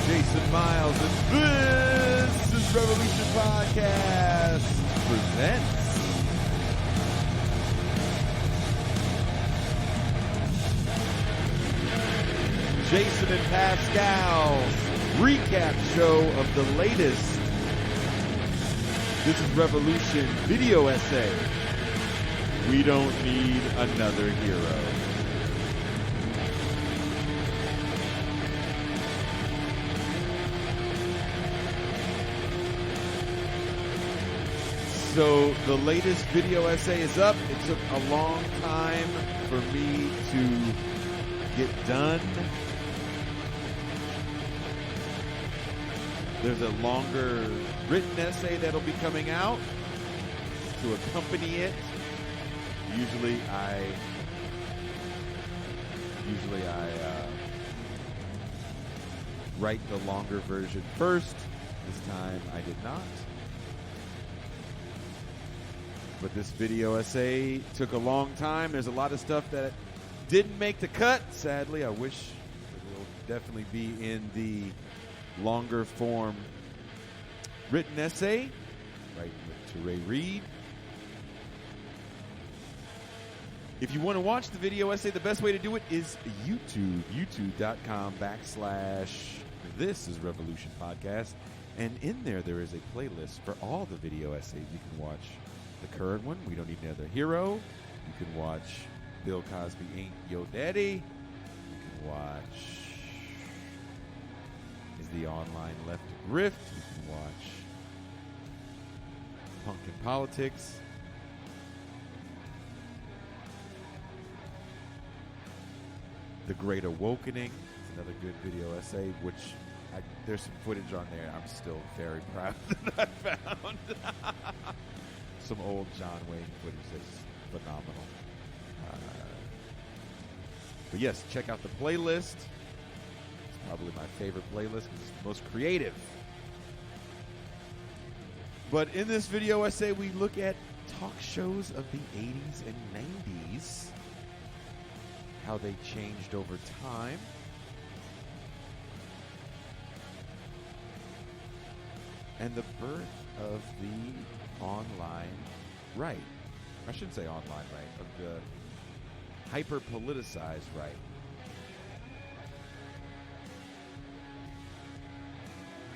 Jason Miles, and this is Revolution Podcast presents Jason and Pascal's recap show of the latest This is Revolution video essay. We don't need another hero. So the latest video essay is up. It took a long time for me to get done. There's a longer written essay that'll be coming out to accompany it. Usually I write the longer version first. This time I did not. But this video essay took a long time. There's a lot of stuff that didn't make the cut. Sadly, I wish it will definitely be in the longer form written essay, right to Ray Reed. If you want to watch the video essay, the best way to do it is YouTube, youtube.com/This is Revolution Podcast. And in there is a playlist for all the video essays. You can watch the current one, We Don't Need Another Hero. You can watch Bill Cosby Ain't Yo Daddy. You can watch Is the Online Left to Grift. You can watch Punk and Politics. The Great Awakening is another good video essay, which there's some footage on there I'm still very proud that I found. Some old John Wayne footage that's phenomenal. But yes, check out the playlist. It's probably my favorite playlist because it's the most creative. But in this video essay, we look at talk shows of the 80s and 90s, how they changed over time. And the birth of the online right. I shouldn't say online right, of the hyper-politicized right.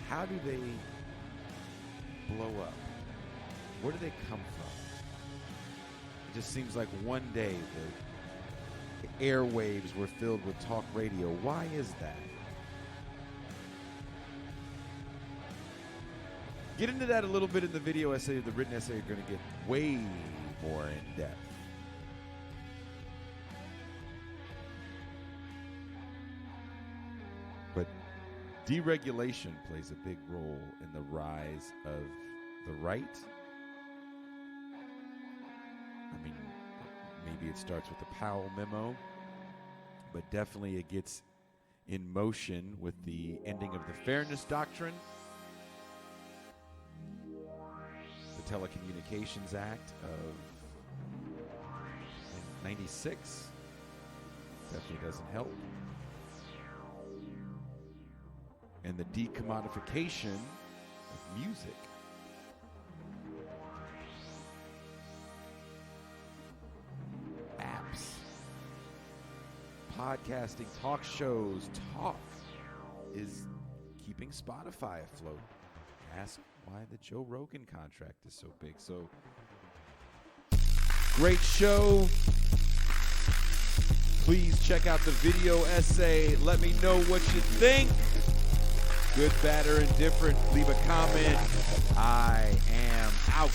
How do they blow up? Where do they come from? It just seems like one day the airwaves were filled with talk radio. Why is that? Get into that a little bit in the video essay. The written essay, you're going to get way more in depth. But deregulation plays a big role in the rise of the right. I mean, maybe it starts with the Powell memo, but definitely it gets in motion with the ending of the Fairness Doctrine. The Telecommunications Act of 96 definitely doesn't help. And the decommodification of music. Apps. Podcasting, talk shows, talk is keeping Spotify afloat. Ask why the Joe Rogan contract is so big. So, great show. Please check out the video essay. Let me know what you think. Good, bad, or indifferent. Leave a comment. I am out.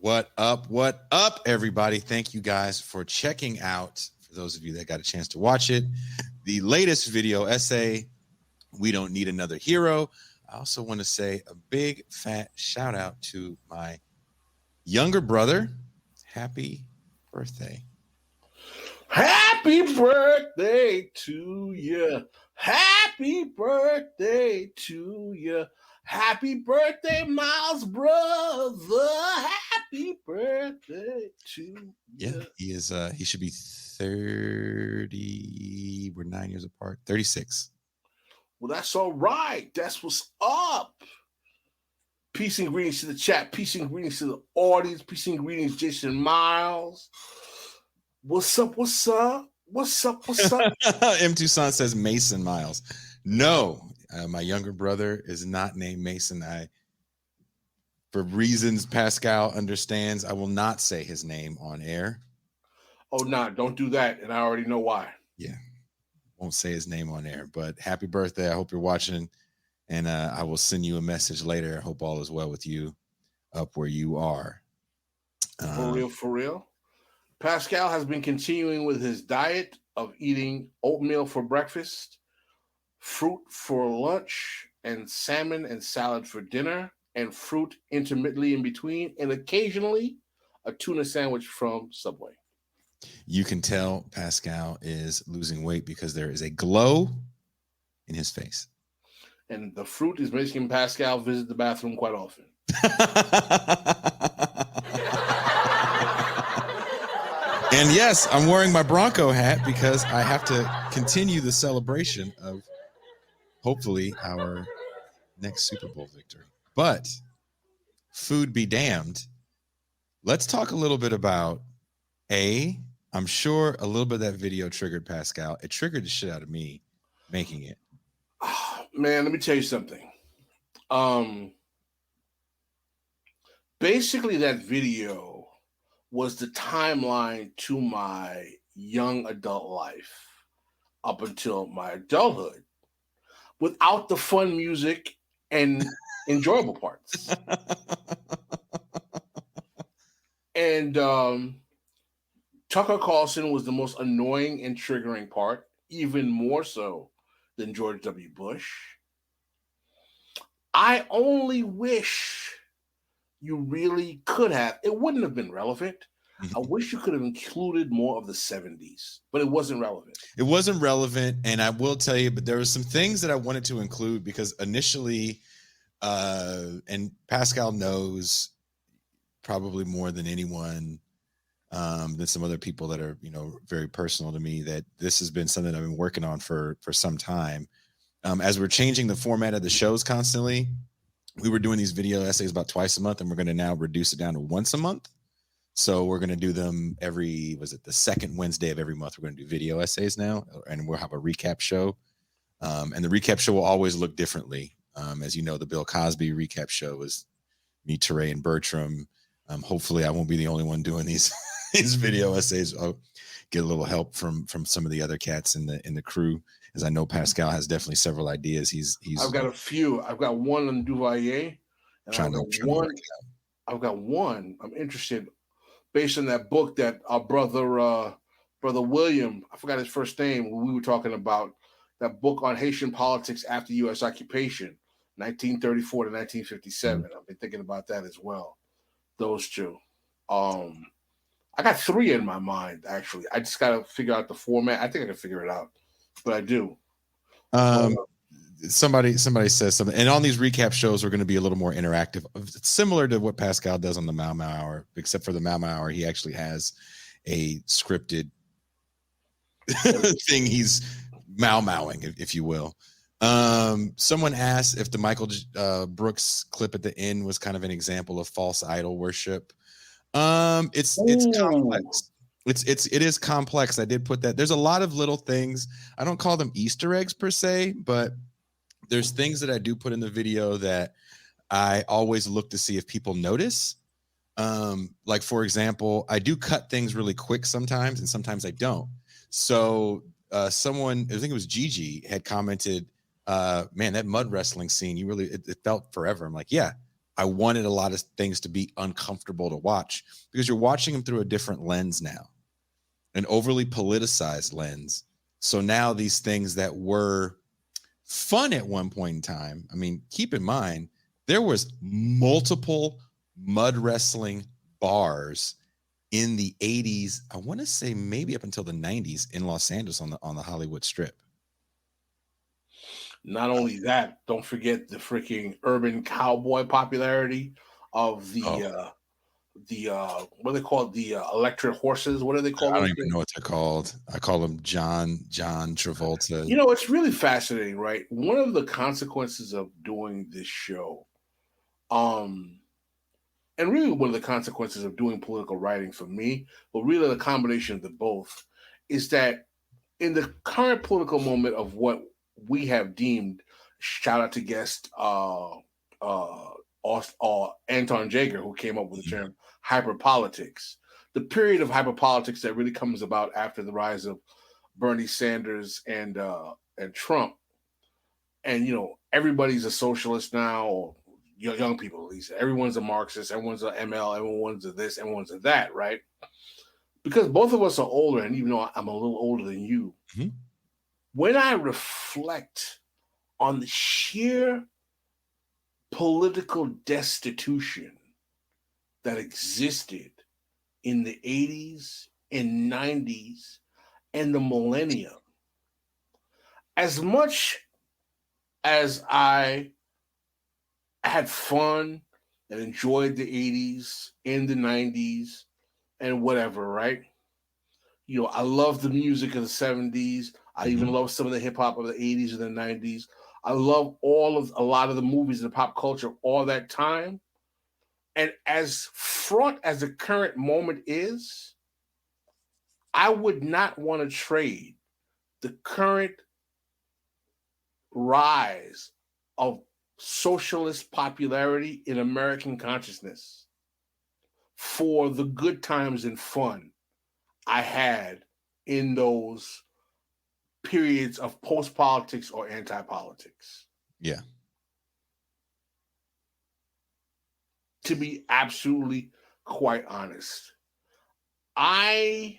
What up? What up, everybody? Thank you guys for checking out, for those of you that got a chance to watch it, the latest video essay, We Don't Need Another Hero. I also want to say a big fat shout out to my younger brother. Happy birthday. Happy birthday to you. Happy birthday to you. Happy birthday, Miles, brother. Happy birthday to you. Yeah, he is. He should be 30. We're 9 years apart. 36. Well, that's all right. That's what's up. Peace and greetings to the chat. Peace and greetings to the audience. Peace and greetings, Jason Miles. What's up? What's up? What's up? What's up? M. Tucson says Mason Miles. No, my younger brother is not named Mason. For reasons Pascal understands, I will not say his name on air. Oh, nah, don't do that. And I already know why. Yeah, won't say his name on air. But happy birthday. I hope you're watching. And I will send you a message later. I hope all is well with you up where you are. For real, for real. Pascal has been continuing with his diet of eating oatmeal for breakfast, fruit for lunch, and salmon and salad for dinner, and fruit intermittently in between, and occasionally a tuna sandwich from Subway. You can tell Pascal is losing weight because there is a glow in his face. And the fruit is making Pascal visit the bathroom quite often. And yes, I'm wearing my Bronco hat because I have to continue the celebration of hopefully our next Super Bowl victory. But food be damned. Let's talk a little bit about I'm sure a little bit of that video triggered Pascal. It triggered the shit out of me making it. Oh, man, let me tell you something. Basically, that video was the timeline to my young adult life up until my adulthood without the fun music and enjoyable parts. And Tucker Carlson was the most annoying and triggering part, even more so than George W. Bush. I only wish you really could have. It wouldn't have been relevant. I wish you could have included more of the 70s, but it wasn't relevant. It wasn't relevant, and I will tell you, but there were some things that I wanted to include because initially, and Pascal knows probably more than anyone, than some other people that are, very personal to me, that this has been something I've been working on for some time. As we're changing the format of the shows constantly, we were doing these video essays about twice a month, and we're going to now reduce it down to once a month. So we're going to do them the second Wednesday of every month. We're going to do video essays now, and we'll have a recap show. And the recap show will always look differently. As you know, the Bill Cosby recap show was me, Teray, and Bertram. Hopefully I won't be the only one doing these video essays. I'll get a little help from some of the other cats in the crew, as I know Pascal has definitely several ideas. I've got a few. I've got one on Duvalier, and I've got one I'm interested, based on that book that our brother William, I forgot his first name, we were talking about, that book on Haitian politics after U.S. occupation, 1934 to 1957. I've been thinking about that as well. Those two. I got three in my mind, actually. I just got to figure out the format. I think I can figure it out, but I do. Somebody says something, and on these recap shows we're going to be a little more interactive, similar to what Pascal does on the Mau Mau Hour, except for the Mau Mau Hour he actually has a scripted thing he's Mau Mauing, if you will. Someone asked if the Michael Brooks clip at the end was kind of an example of false idol worship. It's complex. It is complex. I did put that. There's a lot of little things. I don't call them Easter eggs per se, but there's things that I do put in the video that I always look to see if people notice. Like, for example, I do cut things really quick sometimes, and sometimes I don't. So someone, I think it was Gigi, had commented, man, that mud wrestling scene, it felt forever. I'm like, yeah, I wanted a lot of things to be uncomfortable to watch because you're watching them through a different lens now, an overly politicized lens. So now these things that were fun at one point in time, I mean, keep in mind, there was multiple mud wrestling bars in the 80s. I want to say maybe up until the 90s in Los Angeles on the Hollywood Strip. Not only that, don't forget the freaking urban cowboy popularity of the what do they call it? The electric horses. What do they call I don't those even things? know what they're called. I call them John Travolta. You know, it's really fascinating, right? One of the consequences of doing this show, and really one of the consequences of doing political writing for me, but really the combination of the both, is that in the current political moment of what we have deemed, shout out to guest Anton Jaeger, who came up with the term hyperpolitics, the period of hyperpolitics that really comes about after the rise of Bernie Sanders and Trump, and everybody's a socialist now, or young people at least. Everyone's a Marxist, everyone's a ML, everyone's a this, everyone's a that, right? Because both of us are older, and even though I'm a little older than you, when I reflect on the sheer political destitution that existed in the 80s and 90s and the millennium, as much as I had fun and enjoyed the 80s and the 90s and whatever, right? I love the music of the 70s. I even love some of the hip hop of the 80s and the 90s. I love a lot of the movies and the pop culture all that time. And as fraught as the current moment is, I would not want to trade the current rise of socialist popularity in American consciousness for the good times and fun I had in those periods of post-politics or anti-politics. Yeah. To be absolutely quite honest. I'm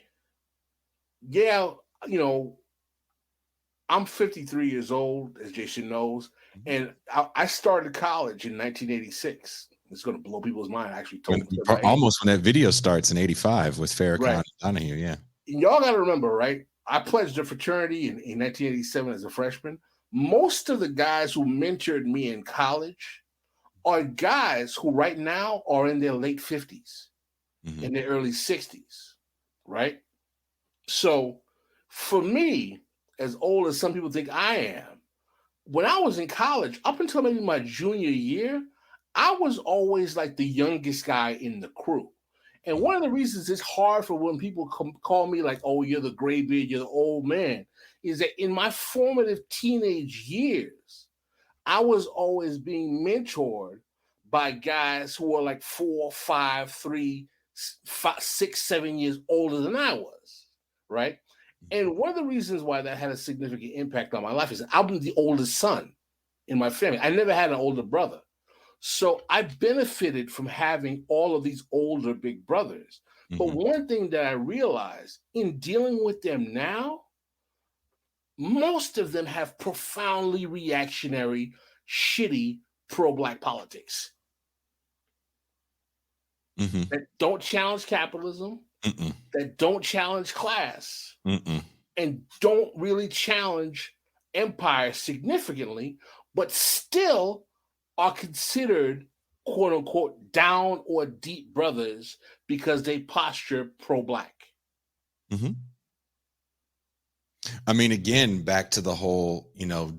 53 years old, as Jason knows, and I started college in 1986. It's going to blow people's mind. I actually told them almost when that video starts in 85 with Farrakhan right. and Donahue. Yeah. Y'all got to remember, right? I pledged a fraternity in 1987 as a freshman. Most of the guys who mentored me in college are guys who right now are in their late 50s, in their early 60s, right? So for me, as old as some people think I am, when I was in college, up until maybe my junior year, I was always like the youngest guy in the crew. And one of the reasons it's hard for when people call me like, oh, you're the gray beard, you're the old man, is that in my formative teenage years, I was always being mentored by guys who were like 4, 5, 3, 5, 6, 7 years older than I was, right? And one of the reasons why that had a significant impact on my life is I'm the oldest son in my family. I never had an older brother. So I benefited from having all of these older big brothers. But one thing that I realized in dealing with them now, most of them have profoundly reactionary, shitty pro-Black politics that don't challenge capitalism, that don't challenge class, and don't really challenge empire significantly, but still are considered quote unquote down or deep brothers because they posture pro-Black. I mean, again, back to the whole,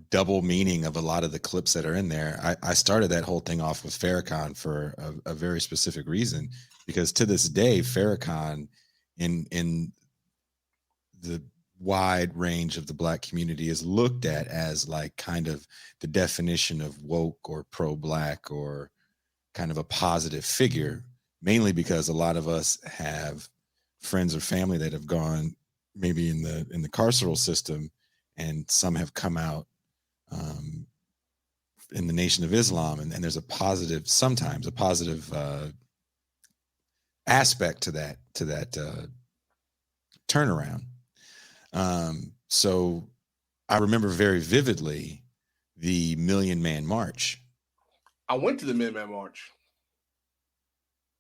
double meaning of a lot of the clips that are in there. I started that whole thing off with Farrakhan for a very specific reason, because to this day, Farrakhan in the wide range of the Black community is looked at as like kind of the definition of woke or pro-Black or kind of a positive figure, mainly because a lot of us have friends or family that have gone maybe in the carceral system, and some have come out in the Nation of Islam, and there's sometimes a positive aspect to that turnaround. So I remember very vividly the Million Man March. I went to the Million Man March.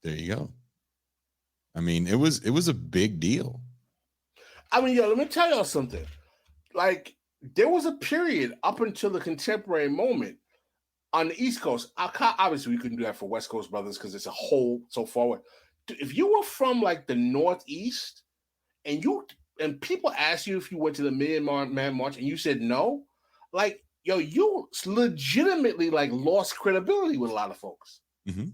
There you go. I mean, it was a big deal. I mean, let me tell y'all something. Like, there was a period up until the contemporary moment on the East Coast. Obviously, we couldn't do that for West Coast brothers because it's a whole so far away. If you were from like the Northeast and people asked you if you went to the Million Man March and you said no, like, you legitimately like lost credibility with a lot of folks. Mm-hmm.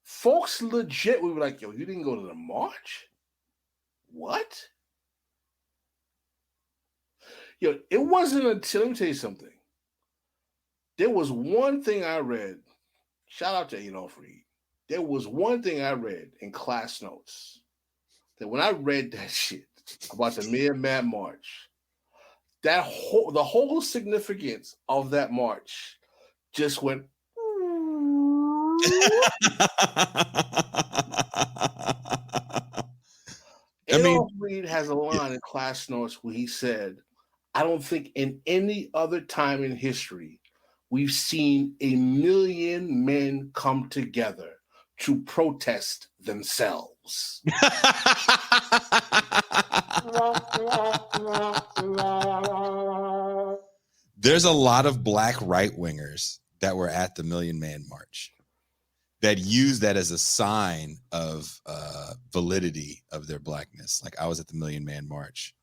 Folks legit would be like, you didn't go to the march? What? It wasn't until, let me tell you something. There was one thing I read. Shout out to Freed. There was one thing I read in class notes that when I read that shit about the Million Man March, the whole significance of that march just went. Reed has a line in class notes where he said, I don't think in any other time in history we've seen 1 million men come together to protest themselves. There's a lot of black right-wingers that were at the Million Man March that use that as a sign of validity of their blackness. Like, I was at the Million Man March.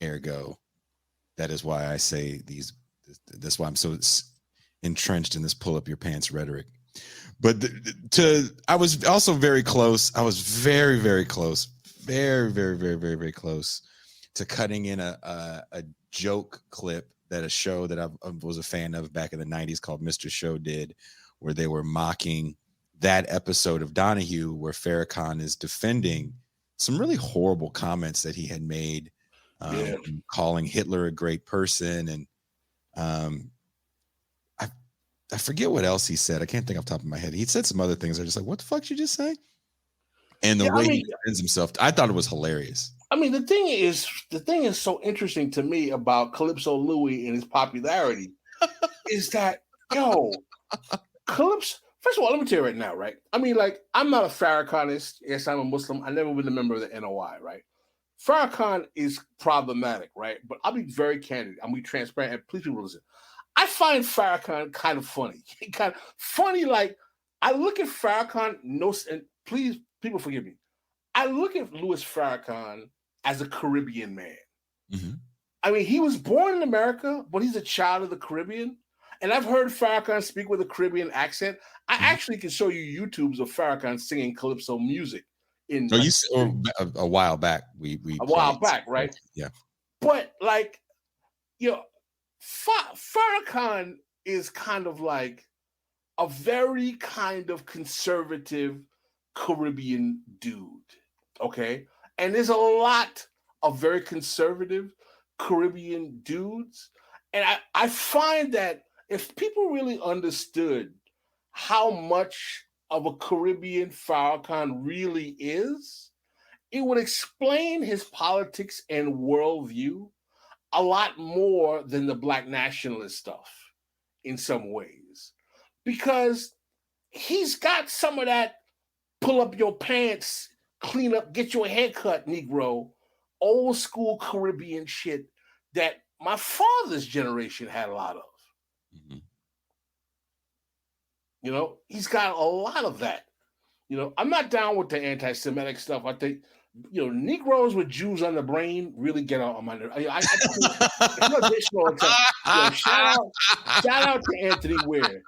Ergo, that is why I say that's why I'm so entrenched in this pull up your pants rhetoric. But I was also very close. I was very, very close. Very, very, very, very, very close to cutting in a joke clip that a show that I was a fan of back in the 90s called Mr. Show did, where they were mocking that episode of Donahue where Farrakhan is defending some really horrible comments that he had made, calling Hitler a great person. And I forget what else he said. I can't think off the top of my head. He said some other things. I'm just like, what the fuck did you just say? And the way he defends himself, I thought it was hilarious. I mean, the thing is so interesting to me about Calypso Louis and his popularity is that, Calypso, first of all, let me tell you right now, right? I mean, like, I'm not a Farrakhanist. Yes, I'm a Muslim. I've never been a member of the NOI, right? Farrakhan is problematic, right? But I'll be very candid. I'll be transparent, and please people listen. I find Farrakhan kind of funny. Kind of funny, like, I look at Farrakhan, and please, people forgive me. I look at Louis Farrakhan as a Caribbean man. Mm-hmm. I mean, he was born in America, but he's a child of the Caribbean. And I've heard Farrakhan speak with a Caribbean accent. I actually can show you YouTubes of Farrakhan singing Calypso music. A while back. While back, right? Yeah. But, like, Farrakhan is kind of like a very kind of conservative Caribbean dude, okay? And there's a lot of very conservative Caribbean dudes. And I find that if people really understood how much of a Caribbean Farrakhan really is, it would explain his politics and worldview a lot more than the black nationalist stuff in some ways. Because he's got some of that pull up your pants, clean up, get your haircut, Negro, old school Caribbean shit that my father's generation had a lot of. Mm-hmm. He's got a lot of that. I'm not down with the anti-Semitic stuff. I think, Negroes with Jews on the brain really get on my nerves. Shout out to Anthony Weir.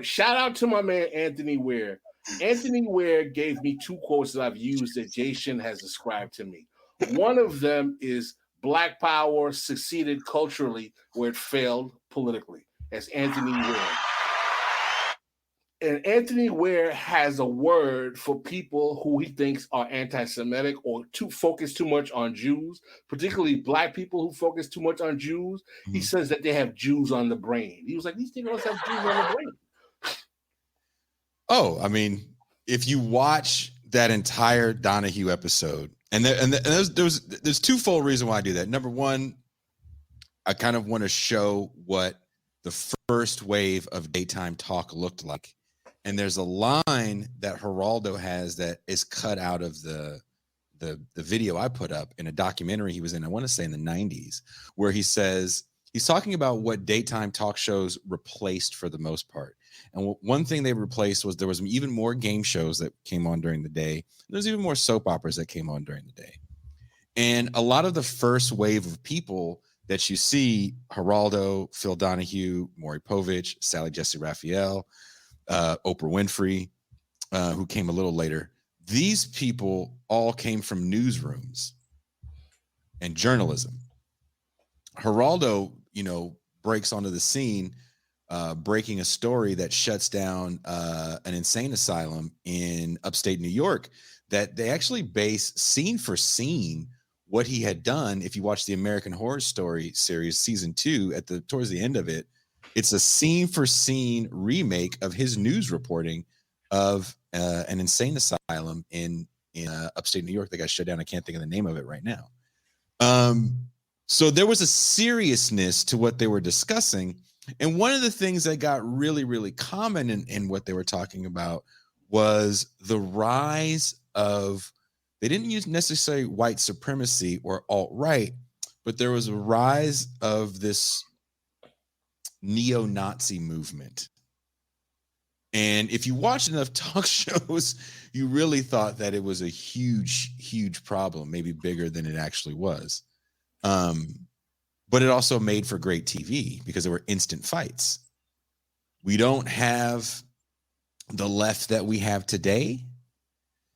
Shout out to my man Anthony Weir. Anthony Weir gave me 2 quotes that I've used that Jason has ascribed to me. One of them is Black Power succeeded culturally where it failed politically. That's Anthony Weir. And Anthony Ware has a word for people who he thinks are anti-Semitic or focus too much on Jews, particularly black people who focus too much on Jews. Mm-hmm. He says that they have Jews on the brain. He was like, these niggas have Jews on the brain. Oh, I mean, if you watch that entire Donahue episode, and there's twofold reason why I do that. Number one, I kind of want to show what the first wave of daytime talk looked like. And there's a line that Geraldo has that is cut out of the video I put up in a documentary he was in, I want to say in the 90s, where he says, he's talking about what daytime talk shows replaced for the most part. And one thing they replaced was there was even more game shows that came on during the day. There's even more soap operas that came on during the day. And a lot of the first wave of people that you see, Geraldo, Phil Donahue, Maury Povich, Sally Jesse Raphael, Oprah Winfrey, who came a little later, these people all came from newsrooms and journalism. Geraldo, breaks onto the scene, breaking a story that shuts down an insane asylum in upstate New York, that they actually base scene for scene what he had done. If you watch the American Horror Story series, season 2, towards the end of it, it's a scene for scene remake of his news reporting of an insane asylum in upstate New York that got shut down. I can't think of the name of it right now. So there was a seriousness to what they were discussing. And one of the things that got really, really common in what they were talking about was the rise of, they didn't use necessarily white supremacy or alt-right, but there was a rise of this neo-Nazi movement. And if you watched enough talk shows, you really thought that it was a huge, huge problem, maybe bigger than it actually was. But it also made for great TV because there were instant fights. We don't have the left that we have today.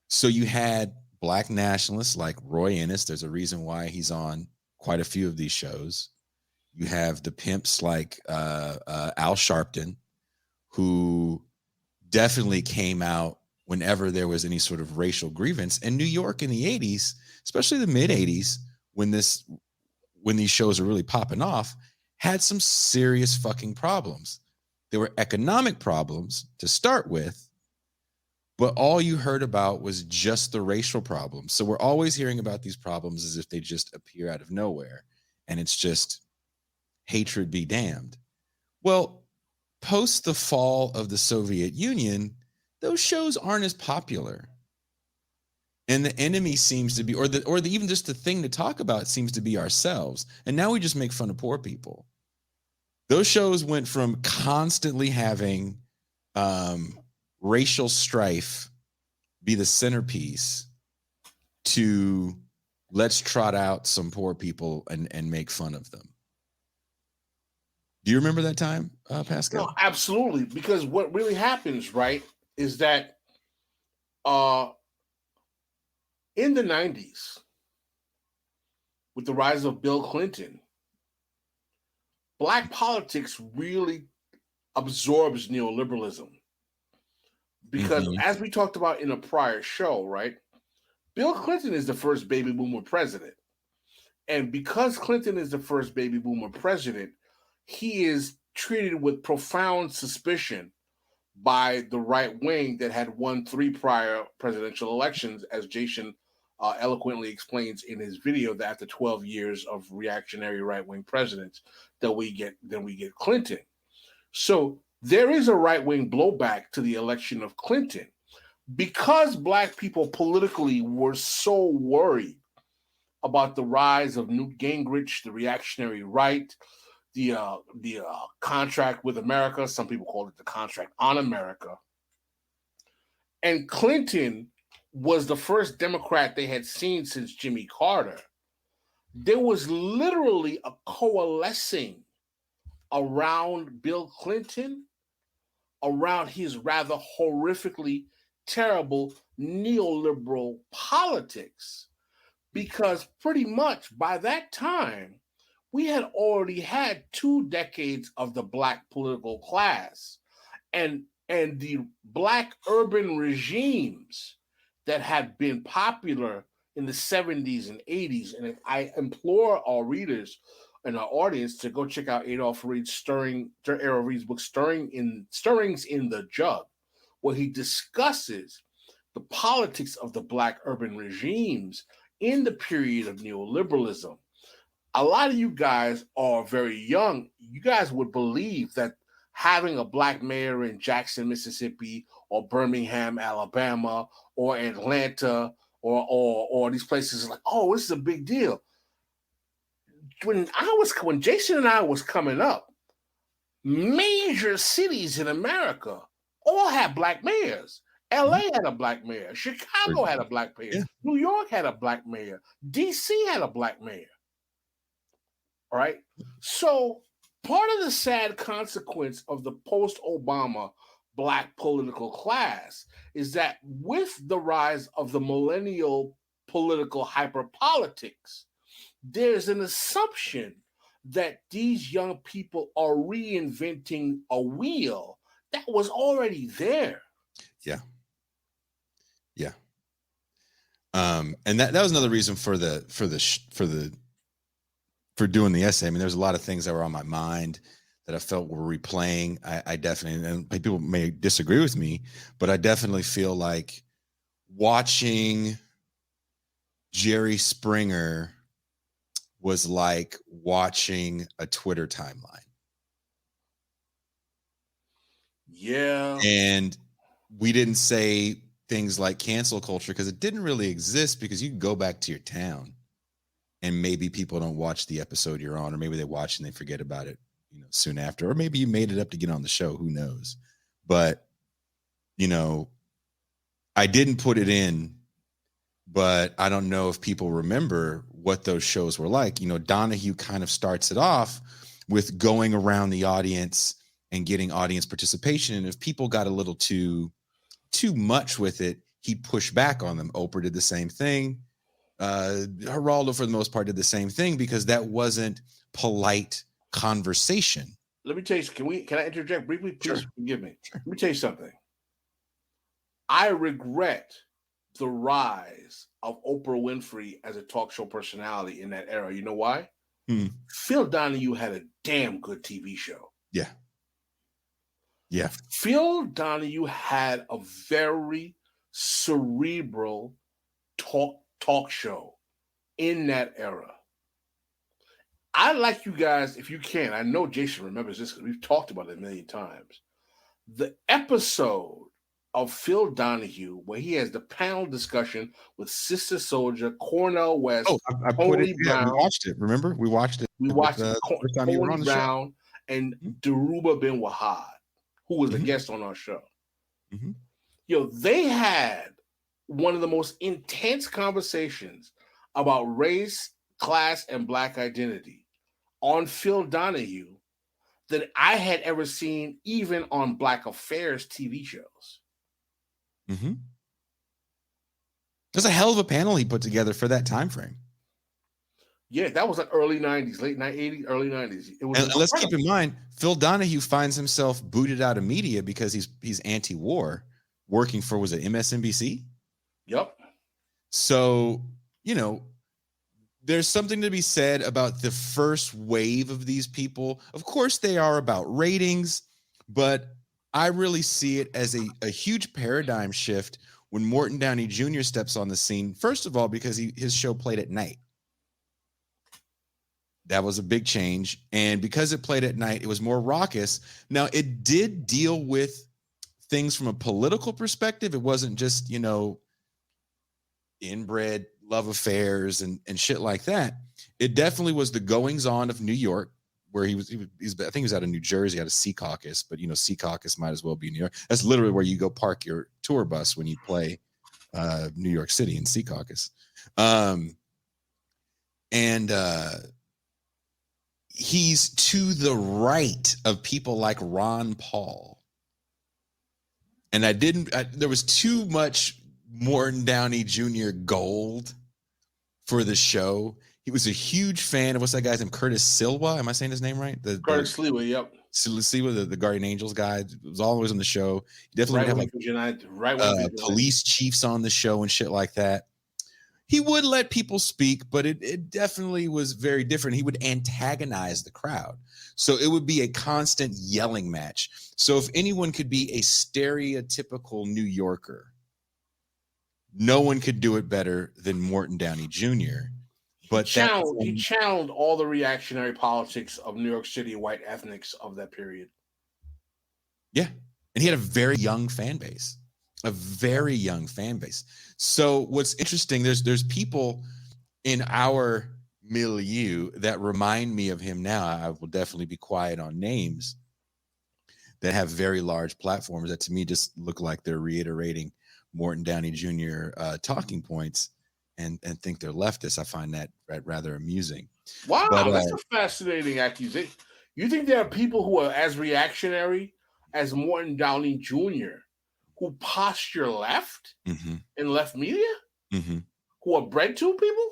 So you had Black nationalists like Roy Ennis. There's a reason why he's on quite a few of these shows. You have the pimps like Al Sharpton, who definitely came out whenever there was any sort of racial grievance. And New York in the 80s, especially the mid 80s, when these shows are really popping off, had some serious fucking problems. There were economic problems to start with, but all you heard about was just the racial problems. So we're always hearing about these problems as if they just appear out of nowhere. And it's just hatred be damned. Well, post the fall of the Soviet Union, those shows aren't as popular. And the enemy seems to be, or even just the thing to talk about seems to be ourselves. And now we just make fun of poor people. Those shows went from constantly having racial strife be the centerpiece to let's trot out some poor people and make fun of them. Do you remember that time, Pascal? No, absolutely. Because what really happens, right, is that in the 90s, with the rise of Bill Clinton, Black politics really absorbs neoliberalism. Because as we talked about in a prior show, right, Bill Clinton is the first baby boomer president. And because Clinton is the first baby boomer president, he is treated with profound suspicion by the right wing that had won 3 prior presidential elections, as Jason eloquently explains in his video, that after 12 years of reactionary right-wing presidents, then we get Clinton. So there is a right-wing blowback to the election of Clinton because Black people politically were so worried about the rise of Newt Gingrich, the reactionary right, the contract with America. Some people call it the contract on America. And Clinton was the first Democrat they had seen since Jimmy Carter. There was literally a coalescing around Bill Clinton, around his rather horrifically terrible neoliberal politics, because pretty much by that time, we had already had 2 decades of the Black political class. And and the black urban regimes that had been popular in the 70s and 80s. And I implore our readers and our audience to go check out Adolph Reed's Adolph Reed's book, Stirrings in the Jug, where he discusses the politics of the black urban regimes in the period of neoliberalism. A lot of you guys are very young. You guys would believe that having a black mayor in Jackson, Mississippi, or Birmingham, Alabama, or Atlanta, or these places, like, oh, this is a big deal. When Jason and I was coming up, major cities in America all had black mayors. LA had a black mayor. Chicago had a black mayor. Yeah. New York had a black mayor. DC had a black mayor. All right. So part of the sad consequence of the post-Obama black political class is that with the rise of the millennial political hyperpolitics, there's an assumption that these young people are reinventing a wheel that was already there. Yeah. Yeah. And that was another reason for doing the essay. I mean, there's a lot of things that were on my mind that I felt were replaying. I definitely, and people may disagree with me, but I definitely feel like watching Jerry Springer was like watching a Twitter timeline. Yeah. And we didn't say things like cancel culture because it didn't really exist, because you can go back to your town and maybe people don't watch the episode you're on, or maybe they watch and they forget about it, soon after, or maybe you made it up to get on the show, who knows? But, I didn't put it in, but I don't know if people remember what those shows were like. Donahue kind of starts it off with going around the audience and getting audience participation. And if people got a little too much with it, he'd push back on them. Oprah did the same thing. Geraldo, for the most part, did the same thing, because that wasn't polite conversation. Let me tell you, can I interject briefly? Please forgive me. Sure. Let me tell you something. I regret the rise of Oprah Winfrey as a talk show personality in that era. You know why? Phil Donahue had a damn good TV show. Yeah. Yeah. Phil Donahue had a very cerebral talk show in that era. I'd like you guys, if you can, I know Jason remembers this because we've talked about it a million times. The episode of Phil Donahue where he has the panel discussion with Sister Soldier, Cornel West, I put it. Yeah, we watched it. Remember, we watched it. We watched the first time you were on the Brown show. And Daruba bin Wahad, who was a guest on our show. They had one of the most intense conversations about race, class, and black identity on Phil Donahue that I had ever seen, even on Black Affairs TV shows. There's a hell of a panel he put together for that time frame. Yeah, that was like early 90s, late 80s, early 90s. It was, and let's keep in mind, Phil Donahue finds himself booted out of media because he's anti-war, working for, was it MSNBC? Yep. So, there's something to be said about the first wave of these people. Of course, they are about ratings, but I really see it as a huge paradigm shift when Morton Downey Jr. steps on the scene. First of all, because his show played at night. That was a big change. And because it played at night, it was more raucous. Now, it did deal with things from a political perspective. It wasn't just, inbred love affairs and shit like that. It definitely was the goings on of New York, where he's I think he was out of New Jersey, out of Secaucus, but Secaucus might as well be New York. That's literally where you go park your tour bus when you play New York City in Secaucus. He's to the right of people like Ron Paul. And there was too much Morton Downey Jr. gold for the show. He was a huge fan of, what's that guy's name? Curtis Silva. Am I saying his name right? Curtis Silva, yep. see what the Guardian Angels guy was always on the show. He definitely would have like police chiefs on the show and shit like that. He would let people speak, but it definitely was very different. He would antagonize the crowd. So it would be a constant yelling match. So if anyone could be a stereotypical New Yorker, no one could do it better than Morton Downey Jr. But he channeled all the reactionary politics of New York City white ethnics of that period. Yeah. And he had a very young fan base. So what's interesting, there's people in our milieu that remind me of him now. I will definitely be quiet on names that have very large platforms that to me just look like they're reiterating Morton Downey Jr. Talking points and think they're leftists. I find that rather amusing. Wow, but, that's a fascinating accusation. You think there are people who are as reactionary as Morton Downey Jr. who posture left in left media? Who are bred to people?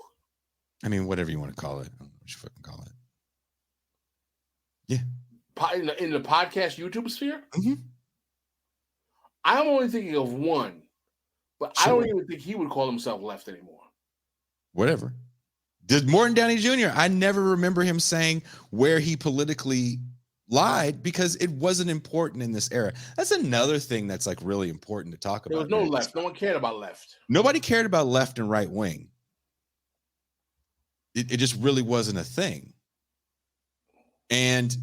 I mean, whatever you want to call it. I don't know what you fucking call it. Yeah. In the podcast YouTube sphere? I'm only thinking of one, but sure. I don't even think he would call himself left anymore. Whatever. Did Morton Downey Jr., I never remember him saying where he politically lied because it wasn't important in this era. That's another thing that's like really important to talk about. There was no left. No one cared about left. Nobody cared about left and right wing. It just really wasn't a thing. And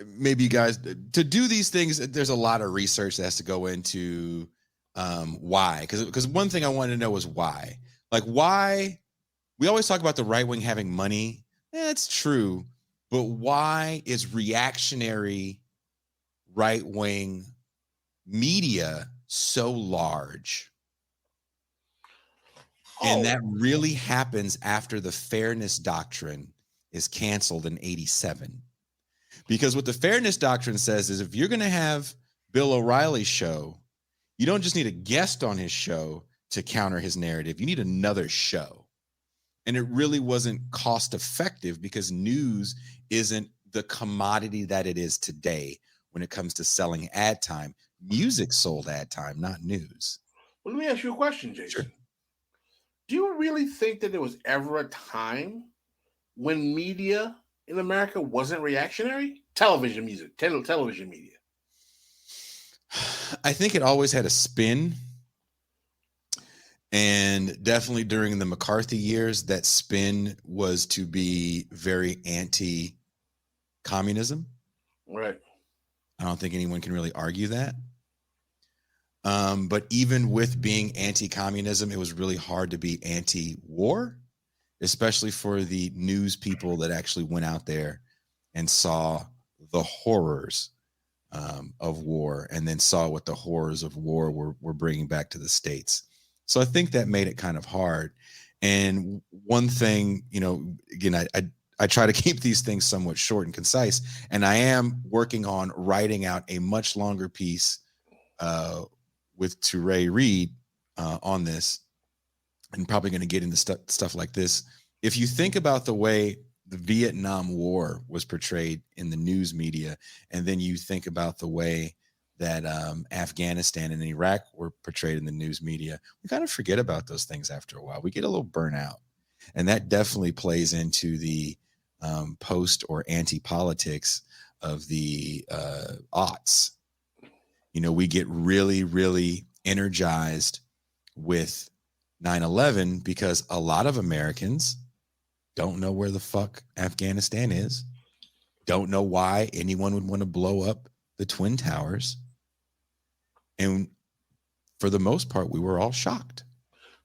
maybe you guys, to do these things, there's a lot of research that has to go into why. Because one thing I wanted to know was why. Like why, we always talk about the right wing having money. That's true. But why is reactionary right wing media so large? And that really happens after the fairness doctrine is canceled in 87. Because what the fairness doctrine says is if you're going to have Bill O'Reilly's show, you don't just need a guest on his show to counter his narrative. You need another show. And it really wasn't cost effective because news isn't the commodity that it is today when it comes to selling ad time. Music sold ad time, not news. Well, let me ask you a question, Jason. Sure. Do you really think that there was ever a time when media in America wasn't reactionary? Television media. I think it always had a spin. And definitely during the McCarthy years, that spin was to be very anti-communism. Right. I don't think anyone can really argue that. But even with being anti-communism, it was really hard to be anti-war, especially for the news people that actually went out there and saw the horrors of war and then saw what the horrors of war were bringing back to the States. So I think that made it kind of hard. And one thing, again, I try to keep these things somewhat short and concise, and I am working on writing out a much longer piece with Touré Reed on this, and probably going to get into stuff like this. If you think about the way the Vietnam War was portrayed in the news media, and then you think about the way that Afghanistan and Iraq were portrayed in the news media, we kind of forget about those things after a while. We get a little burnout. And that definitely plays into the post or anti-politics of the aughts. We get really, really energized with 9/11 because a lot of Americans don't know where the fuck Afghanistan is, don't know why anyone would want to blow up the Twin Towers. And for the most part, we were all shocked.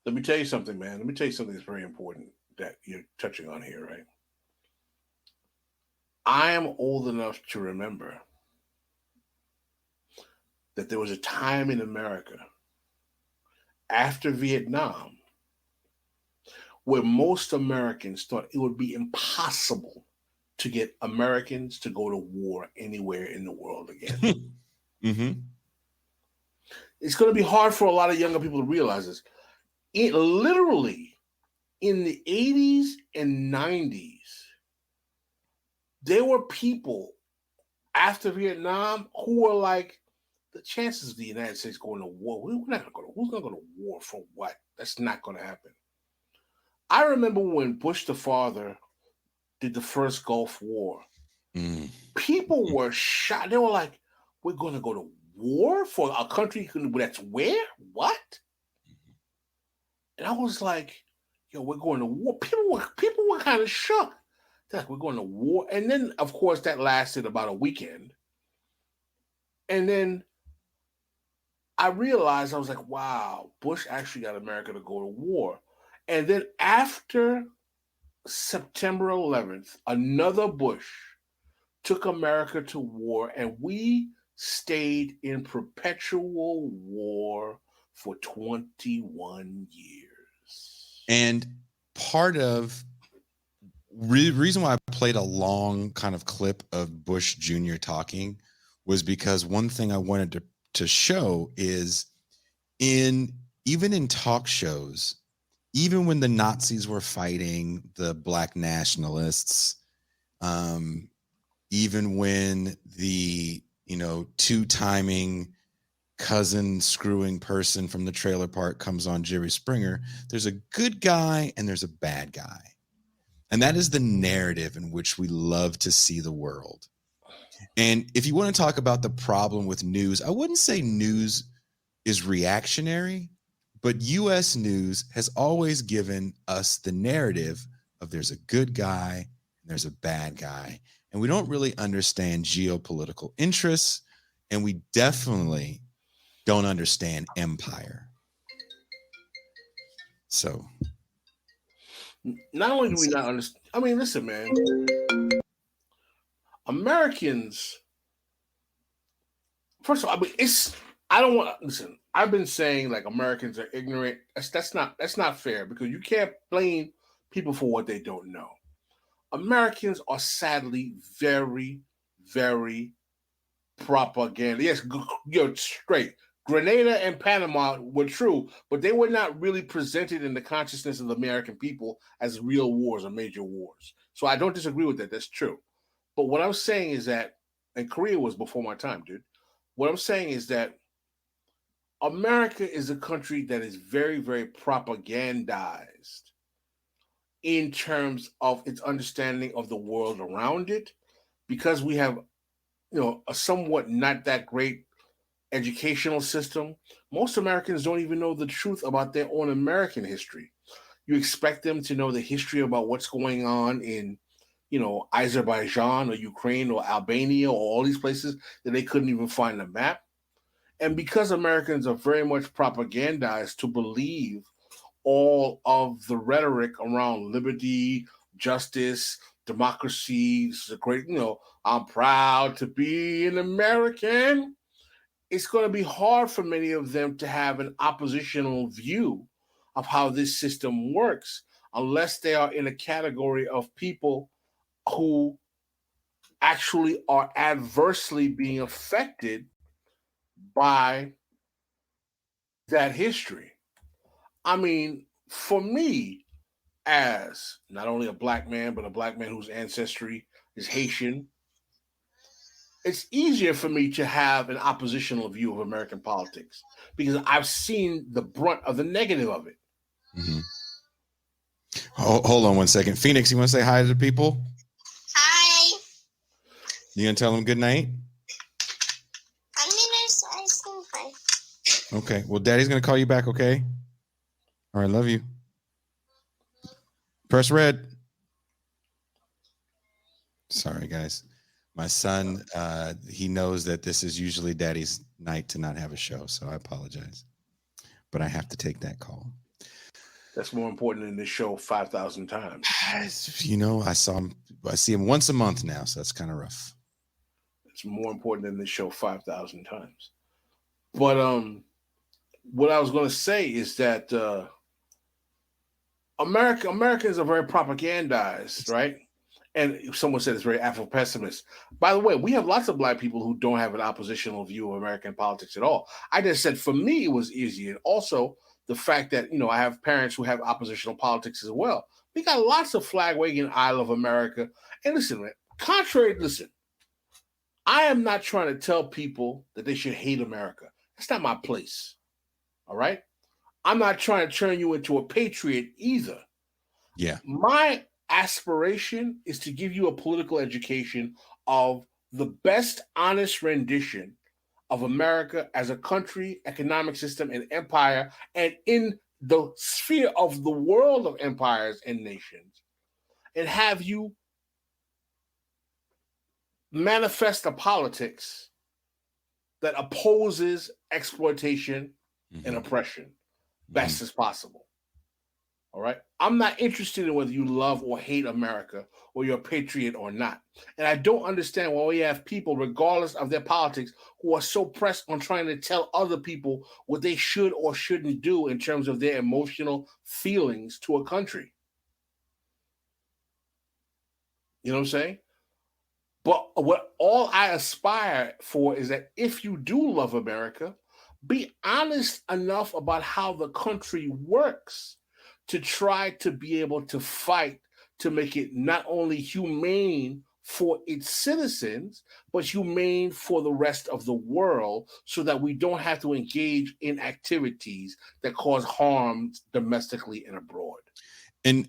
Let me tell you something, man. Let me tell you something that's very important that you're touching on here, right? I am old enough to remember that there was a time in America after Vietnam where most Americans thought it would be impossible to get Americans to go to war anywhere in the world again. It's going to be hard for a lot of younger people to realize this. It literally in the 80s and 90s, there were people after Vietnam who are like, the chances of the United States going to war, we're not going to, who's going to go to war for what? That's not going to happen. I remember when Bush the father did the first Gulf War. People were shocked. They were like, we're going to go to war for a country that's where? What? And I was like, yo, we're going to war. People were kind of shocked. They're like, we're going to war. And then, of course, that lasted about a weekend. And then I realized, I was like, wow, Bush actually got America to go to war. And then after September 11th, another Bush took America to war, and we stayed in perpetual war for 21 years. And part of the reason why I played a long kind of clip of Bush Jr. talking was because one thing I wanted to show is even in talk shows, even when the Nazis were fighting the black nationalists, even when the, two-timing cousin screwing person from the trailer park comes on Jerry Springer, there's a good guy and there's a bad guy. And that is the narrative in which we love to see the world. And if you want to talk about the problem with news, I wouldn't say news is reactionary, but U.S. news has always given us the narrative of there's a good guy and there's a bad guy. And we don't really understand geopolitical interests, and we definitely don't understand empire. So not only do we not understand, I mean, listen, man, Americans, first of all, I mean, I don't want to listen. I've been saying like Americans are ignorant. That's not fair, because you can't blame people for what they don't know. Americans are sadly very, very propaganda. Yes, you're straight. Grenada and Panama were true, but they were not really presented in the consciousness of the American people as real wars or major wars. So I don't disagree with that. That's true. But what I'm saying is that, and Korea was before my time, dude. What I'm saying is that America is a country that is very, very propagandized in terms of its understanding of the world around it, because we have, a somewhat not that great educational system. Most Americans don't even know the truth about their own American history. You expect them to know the history about what's going on in, Azerbaijan or Ukraine or Albania or all these places that they couldn't even find a map. And because Americans are very much propagandized to believe all of the rhetoric around liberty, justice, democracy, this is a great, I'm proud to be an American, it's going to be hard for many of them to have an oppositional view of how this system works, unless they are in a category of people who actually are adversely being affected by that history. I mean, for me, as not only a black man, but a black man whose ancestry is Haitian, it's easier for me to have an oppositional view of American politics because I've seen the brunt of the negative of it. Mm-hmm. Hold on one second. Phoenix, you want to say hi to the people? Hi. You gonna tell them good night? I'm gonna say hi. Okay. Well, Daddy's gonna call you back. Okay. All right. Love you. Press red. Sorry, guys. My son, he knows that this is usually Daddy's night to not have a show, so I apologize. But I have to take that call. That's more important than this show 5,000 times. I see him once a month now, so that's kind of rough. It's more important than this show 5,000 times. But what I was going to say is that Americans are very propagandized, right? And someone said it's very Afro-pessimist. By the way, we have lots of black people who don't have an oppositional view of American politics at all. I just said for me it was easy. And also the fact that, I have parents who have oppositional politics as well. We got lots of flag-waving Isle of America. And listen, man, I am not trying to tell people that they should hate America. That's not my place. All right. I'm not trying to turn you into a patriot either. Yeah. My aspiration is to give you a political education of the best honest rendition of America as a country, economic system, and empire, and in the sphere of the world of empires and nations, and have you manifest a politics that opposes exploitation and oppression best as possible. All right. I'm not interested in whether you love or hate America or you're a patriot or not. And I don't understand why we have people, regardless of their politics, who are so pressed on trying to tell other people what they should or shouldn't do in terms of their emotional feelings to a country. You know what I'm saying? But what all I aspire for is that if you do love America, be honest enough about how the country works to try to be able to fight to make it not only humane for its citizens, but humane for the rest of the world so that we don't have to engage in activities that cause harm domestically and abroad. And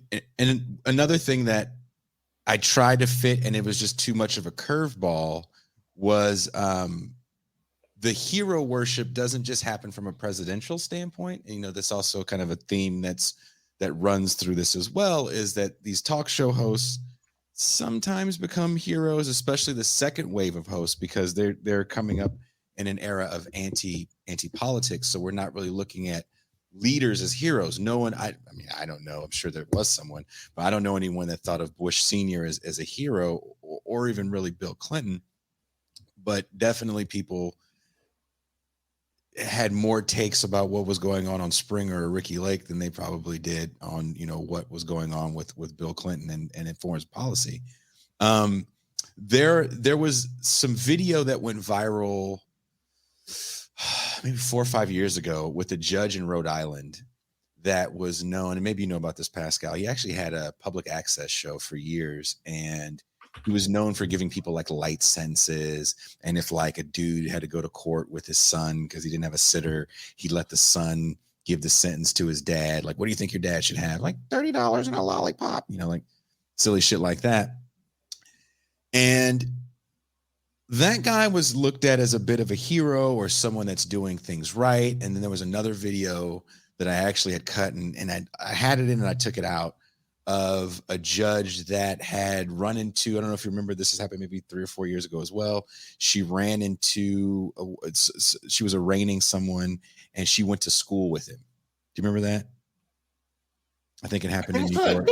another thing that I tried to fit, and it was just too much of a curveball, was the hero worship doesn't just happen from a presidential standpoint. And, this also kind of a theme that runs through this as well, is that these talk show hosts sometimes become heroes, especially the second wave of hosts, because they're coming up in an era of anti-politics. So we're not really looking at leaders as heroes. No one, I mean, I don't know. I'm sure there was someone, but I don't know anyone that thought of Bush Sr. as a hero, or even really Bill Clinton. But definitely people had more takes about what was going on Springer or Ricky Lake than they probably did on, what was going on with Bill Clinton and in foreign policy. There was some video that went viral maybe 4 or 5 years ago with a judge in Rhode Island that was known, and maybe you know about this, Pascal. He actually had a public access show for years, and he was known for giving people like light sentences. And if like a dude had to go to court with his son because he didn't have a sitter, he'd let the son give the sentence to his dad. Like, what do you think your dad should have? Like $30 and a lollipop, like silly shit like that. And that guy was looked at as a bit of a hero or someone that's doing things right. And then there was another video that I actually had cut and I had it in and I took it out, of a judge that had run into, I don't know if you remember, this has happened maybe 3 or 4 years ago as well. She ran into, she was arraigning someone and she went to school with him. Do you remember that? I think it happened in New York.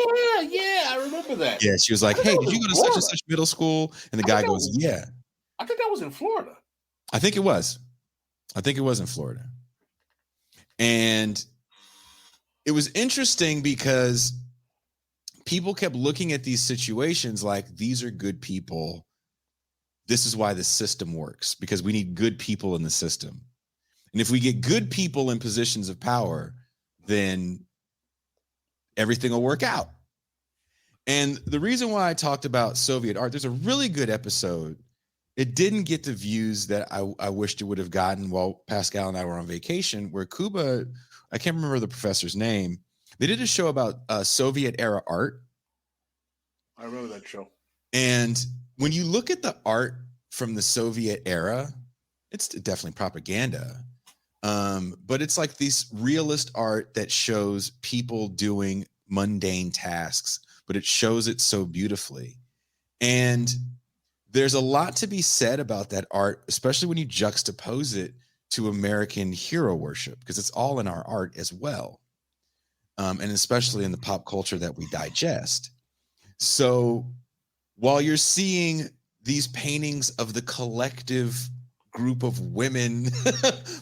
Yeah, I remember that. Yeah, she was like, hey, did you go to such and such middle school? And the guy goes, yeah. I think that was in Florida. I think it was in Florida. And it was interesting because people kept looking at these situations like, these are good people. This is why the system works, because we need good people in the system. And if we get good people in positions of power, then everything will work out. And the reason why I talked about Soviet art, there's a really good episode. It didn't get the views that I wished it would have gotten while Pascal and I were on vacation, where Kuba, I can't remember the professor's name, they did a show about Soviet era art. I remember that show. And when you look at the art from the Soviet era, it's definitely propaganda. But it's like this realist art that shows people doing mundane tasks, but it shows it so beautifully. And there's a lot to be said about that art, especially when you juxtapose it to American hero worship, because it's all in our art as well. And especially in the pop culture that we digest. So while you're seeing these paintings of the collective group of women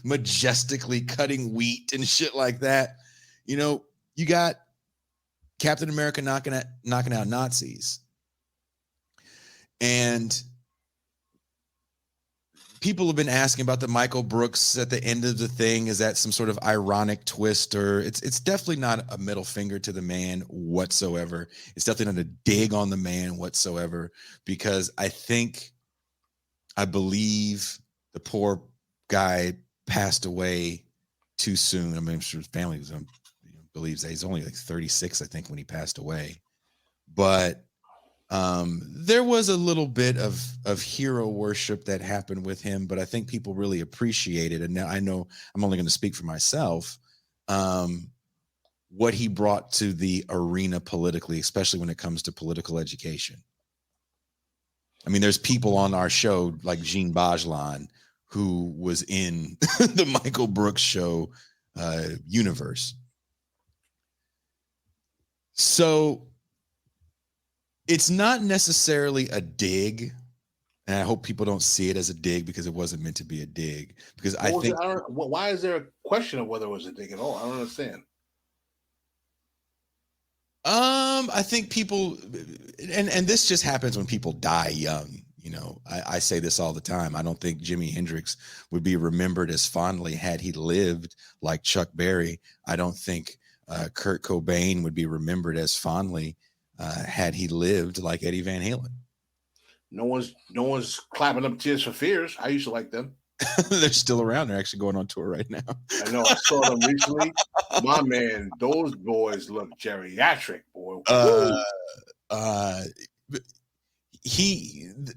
majestically cutting wheat and shit like that, you got Captain America knocking out Nazis. And people have been asking about the Michael Brooks at the end of the thing. Is that some sort of ironic twist? Or it's definitely not a middle finger to the man whatsoever. It's definitely not a dig on the man whatsoever, because I think I believe the poor guy passed away too soon. I mean, I'm sure his family was, believes that he's only like 36, I think, when he passed away. But there was a little bit of hero worship that happened with him, but I think people really appreciate it. And now I know I'm only going to speak for myself. What he brought to the arena politically, especially when it comes to political education. I mean, there's people on our show like Djene Bajalan, who was in the Michael Brooks show universe. So it's not necessarily a dig, and I hope people don't see it as a dig because it wasn't meant to be a dig. Because why is there a question of whether it was a dig at all? I don't understand. I think people, and this just happens when people die young. You know, I say this all the time. I don't think Jimi Hendrix would be remembered as fondly had he lived like Chuck Berry. I don't think Kurt Cobain would be remembered as fondly had he lived like Eddie Van Halen. No one's clapping up Tears for Fears. I used to like them. They're still around. They're actually going on tour right now. I know. I saw them recently. My man, those boys look geriatric, boy.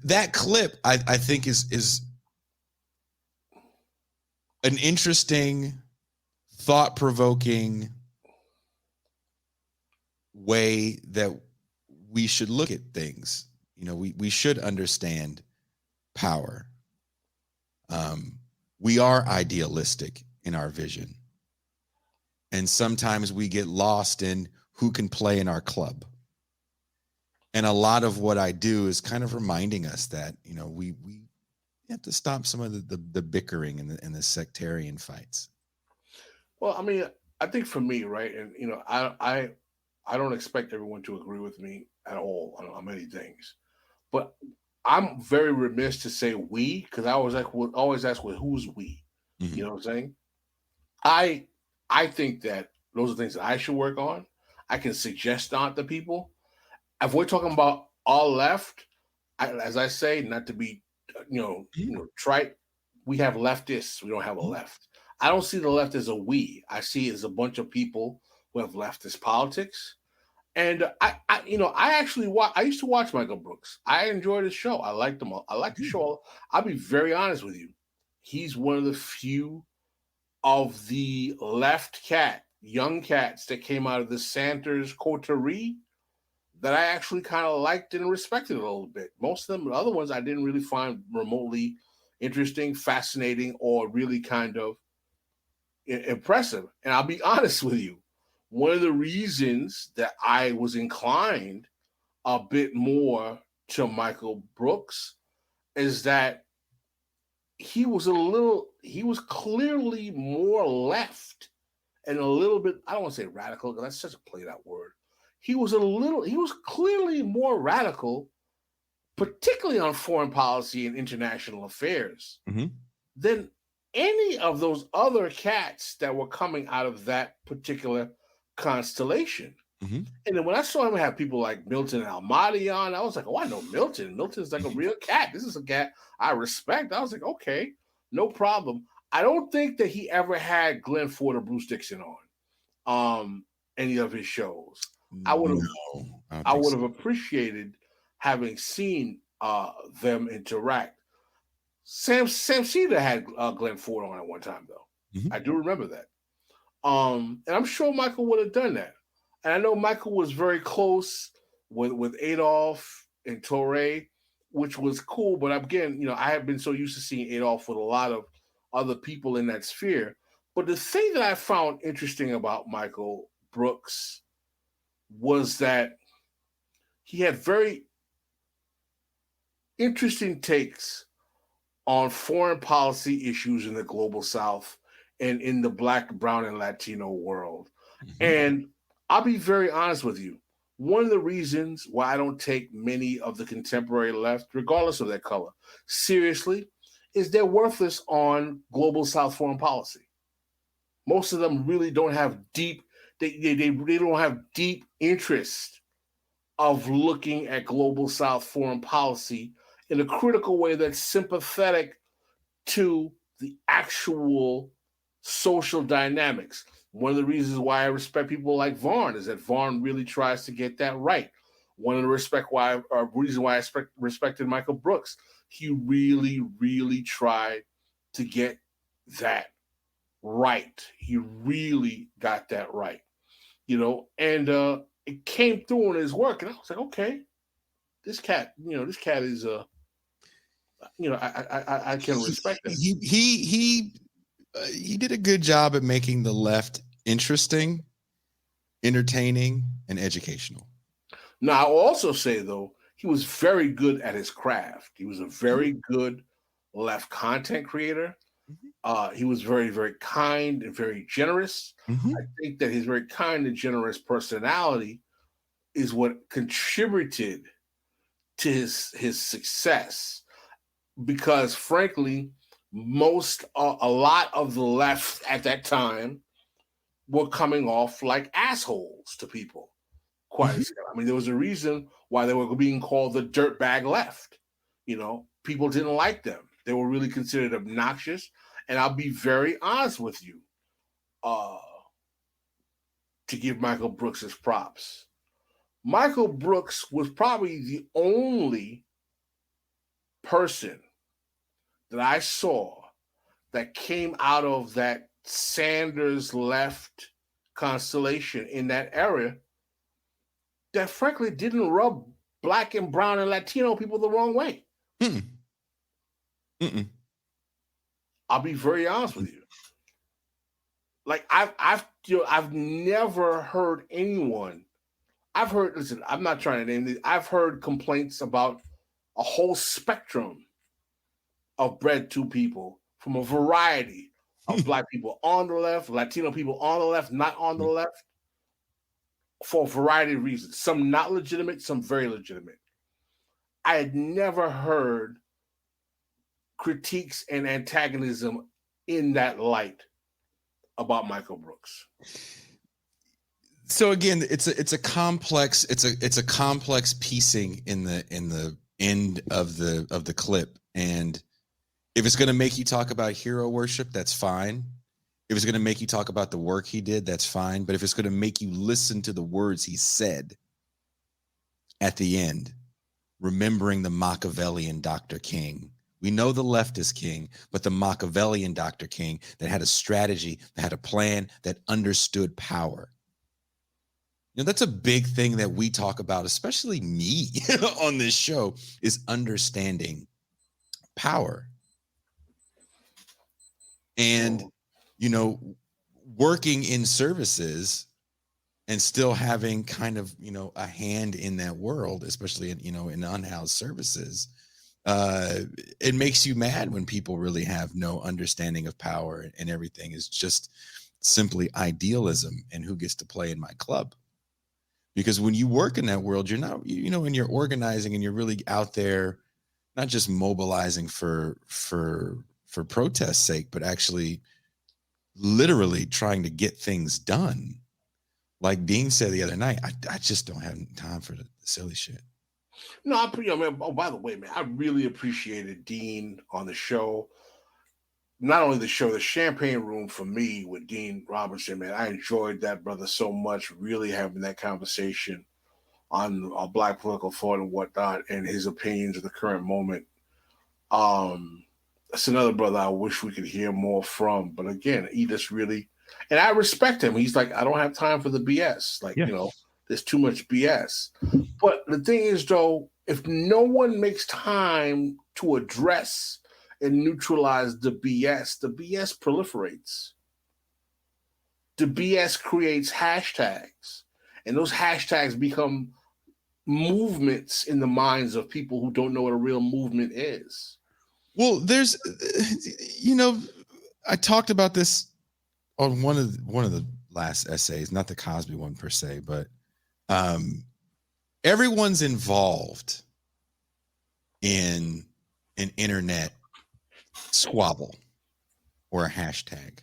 That clip I think is an interesting, thought-provoking way that we should look at things. You know, we should understand power. We are idealistic in our vision. And sometimes we get lost in who can play in our club. And a lot of what I do is kind of reminding us that, you know, we have to stop some of the bickering and the sectarian fights. Well, I mean, I think for me, right, and you know, I don't expect everyone to agree with me at all on many things, but I'm very remiss to say we, because I always ask, well, who's we? Mm-hmm. You know what I'm saying? I think that those are things that I should work on. I can suggest on to people. If we're talking about all left, as I say, not to be, trite, we have leftists. We don't have a left. I don't see the left as a we. I see it as a bunch of people who have leftist politics. And I used to watch Michael Brooks. I enjoyed his show. I liked him. I like the show. I'll be very honest with you. He's one of the few of the young cats that came out of the Sanders coterie that I actually kind of liked and respected a little bit. Most of them, the other ones, I didn't really find remotely interesting, fascinating, or really kind of impressive. And I'll be honest with you. One of the reasons that I was inclined a bit more to Michael Brooks is that he was clearly more left and a little bit, I don't want to say radical, because that's such a played out word. He was clearly more radical, particularly on foreign policy and international affairs, than any of those other cats that were coming out of that particular constellation. And then when I saw him have people like Milton Almaty on, I was like, oh, I know Milton. Milton's like a real cat. This is a cat I respect. I was like, okay, no problem. I don't think that he ever had Glenn Ford or Bruce Dixon on any of his shows. I would have appreciated having seen them interact. Sam Cedar had Glenn Ford on at one time, though. I do remember that. And I'm sure Michael would have done that. And I know Michael was very close with Adolf and Torre, which was cool. But again, I have been so used to seeing Adolf with a lot of other people in that sphere. But the thing that I found interesting about Michael Brooks was that he had very interesting takes on foreign policy issues in the global South and in the Black, Brown, and Latino world. And I'll be very honest with you. One of the reasons why I don't take many of the contemporary left, regardless of their color, seriously, is they're worthless on global South foreign policy. Most of them really don't have deep, they don't have deep interest of looking at global South foreign policy in a critical way that's sympathetic to the actual social dynamics. One of the reasons why I respect people like Vaughn is that Vaughn really tries to get that right. One of the reasons why I respected Michael Brooks, he really, really tried to get that right. He really got that right, and it came through in his work, and I was like, okay, this cat is I can respect that. He did a good job at making the left interesting, entertaining, and educational. Now, I'll also say, though, he was very good at his craft. He was a very good left content creator. He was very, very kind and very generous. Mm-hmm. I think that his very kind and generous personality is what contributed to his success. Because, frankly, a lot of the left at that time were coming off like assholes to people. Quite. I mean, there was a reason why they were being called the dirtbag left. People didn't like them. They were really considered obnoxious. And I'll be very honest with you, to give Michael Brooks his props. Michael Brooks was probably the only person that I saw that came out of that Sanders left constellation in that area that frankly didn't rub Black and brown and Latino people the wrong way. I'll be very honest with you. Like I've never heard anyone. Listen, I'm not trying to name these. I've heard complaints about a whole spectrum of bread to people from a variety of Black people on the left, Latino people on the left, not on the left, for a variety of reasons. Some not legitimate, some very legitimate. I had never heard critiques and antagonism in that light about Michael Brooks. So again, it's a complex piecing in the end of the clip. And if it's going to make you talk about hero worship, that's fine. If it's going to make you talk about the work he did, that's fine. But if it's going to make you listen to the words he said at the end, remembering the Machiavellian Dr. King. We know the left is king, but the Machiavellian Dr. King that had a strategy, that had a plan, that understood power. That's a big thing that we talk about, especially me on this show, is understanding power. And, working in services and still having kind of, a hand in that world, especially in unhoused services, it makes you mad when people really have no understanding of power and everything is just simply idealism and who gets to play in my club. Because when you work in that world, you're not, and you're organizing and you're really out there, not just mobilizing for protest's sake, but actually literally trying to get things done. Like Dean said the other night, I just don't have time for the silly shit. No, man. Oh, by the way, man, I really appreciated Dean on the show. Not only the show, the Champagne Room for me with Dean Robinson, man. I enjoyed that brother so much, really having that conversation on Black political thought and whatnot, and his opinions of the current moment. That's another brother I wish we could hear more from. But again, he just really, and I respect him. He's like, I don't have time for the BS. Like, there's too much BS. But the thing is, though, if no one makes time to address and neutralize the BS proliferates. The BS creates hashtags, and those hashtags become movements in the minds of people who don't know what a real movement is. Well, there's, I talked about this on one of the last essays, not the Cosby one per se, but everyone's involved in an internet squabble or a hashtag.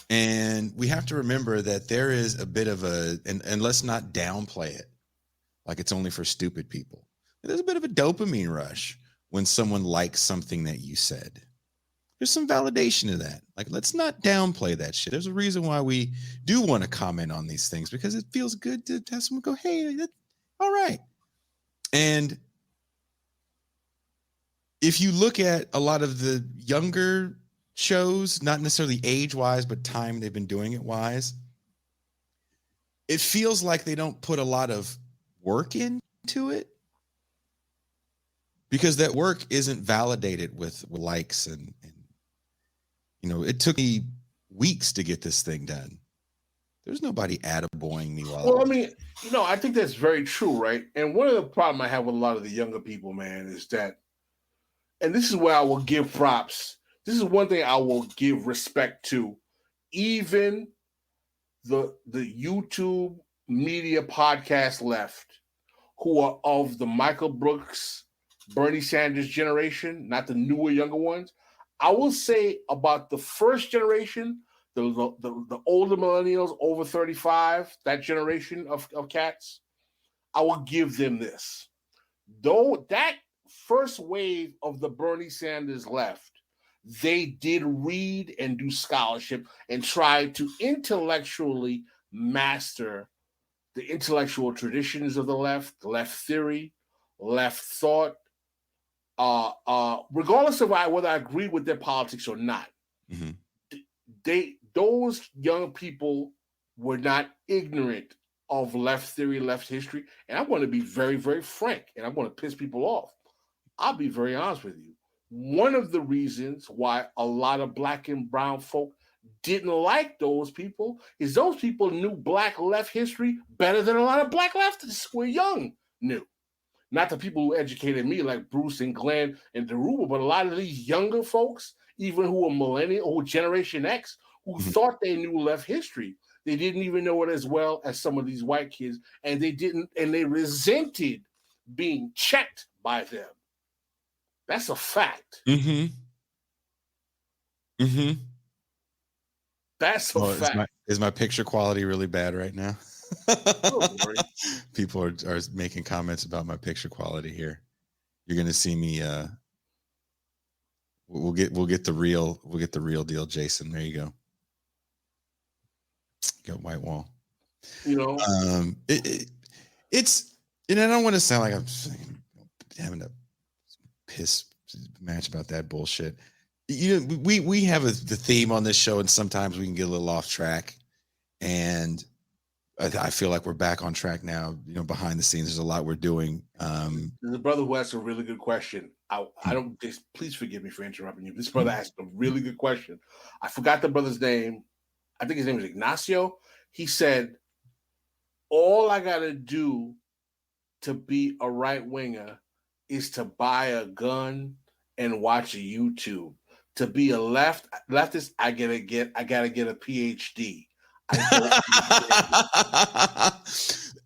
And we have to remember that there is a bit of and let's not downplay it like it's only for stupid people. There's a bit of a dopamine rush when someone likes something that you said. There's some validation to that. Like, let's not downplay that shit. There's a reason why we do want to comment on these things, because it feels good to have someone go, hey, that's all right. And if you look at a lot of the younger shows, not necessarily age-wise, but time they've been doing it wise, it feels like they don't put a lot of work into it, because that work isn't validated with likes and it took me weeks to get this thing done. There's nobody attaboying me Well, I mean, I think that's very true, right? And one of the problem I have with a lot of the younger people, man, is that, and this is where I will give props. This is one thing I will give respect to. Even the YouTube media podcast left, who are of the Michael Brooks, Bernie Sanders generation, not the newer, younger ones. I will say about the first generation, the older millennials over 35, that generation of cats, I will give them this. Though that first wave of the Bernie Sanders left, they did read and do scholarship and try to intellectually master the intellectual traditions of the left theory, left thought, regardless of whether I agree with their politics or not. Mm-hmm. Those young people were not ignorant of left theory, left history. And I want to be very, very frank, and I'm going to piss people off. I'll be very honest with you. One of the reasons why a lot of black and brown folk didn't like those people is those people knew black left history better than a lot of black leftists who were young knew. Not the people who educated me like Bruce and Glenn and Deruba, but a lot of these younger folks, even who were millennial or Generation X, who thought they knew left history. They didn't even know it as well as some of these white kids, and they resented being checked by them. That's a fact. Mm-hmm. Mm-hmm. That's a fact. Is my picture quality really bad right now? People are making comments about my picture quality here. You're gonna see me. We'll get the real deal, Jason. There you go. Got white wall. It's, and I don't want to sound like I'm having a piss match about that bullshit. We have the theme on this show, and sometimes we can get a little off track, and I feel like we're back on track now. Behind the scenes, there's a lot we're doing. There's a brother who asked a really good question. I don't. Please forgive me for interrupting you. This brother asked a really good question. I forgot the brother's name. I think his name is Ignacio. He said, "All I gotta do to be a right winger is to buy a gun and watch a YouTube. To be a leftist, I gotta get a PhD."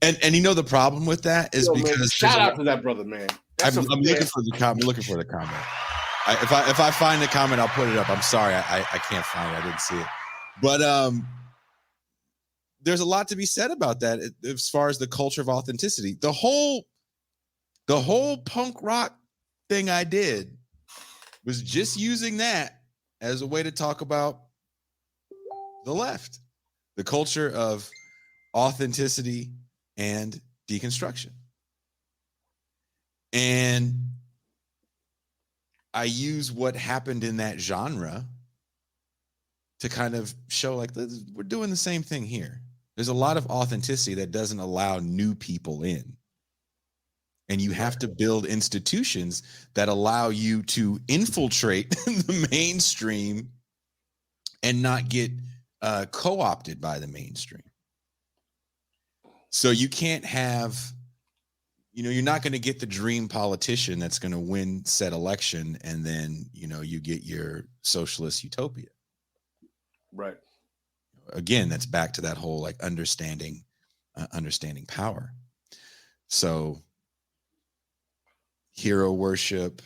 And the problem with that is because, man, shout out to that brother, man. I'm looking for the comment. I'm looking for the comment. If I find the comment, I'll put it up. I'm sorry, I can't find it. I didn't see it. But there's a lot to be said about that as far as the culture of authenticity. The whole punk rock thing I did was just using that as a way to talk about the left, the culture of authenticity and deconstruction. And I use what happened in that genre to kind of show, like, we're doing the same thing here. There's a lot of authenticity that doesn't allow new people in. And you have to build institutions that allow you to infiltrate the mainstream and not get co-opted by the mainstream. So you can't have, you're not going to get the dream politician that's going to win said election, and then, you get your socialist utopia. Right. Again, that's back to that whole, like, understanding power. So hero worship,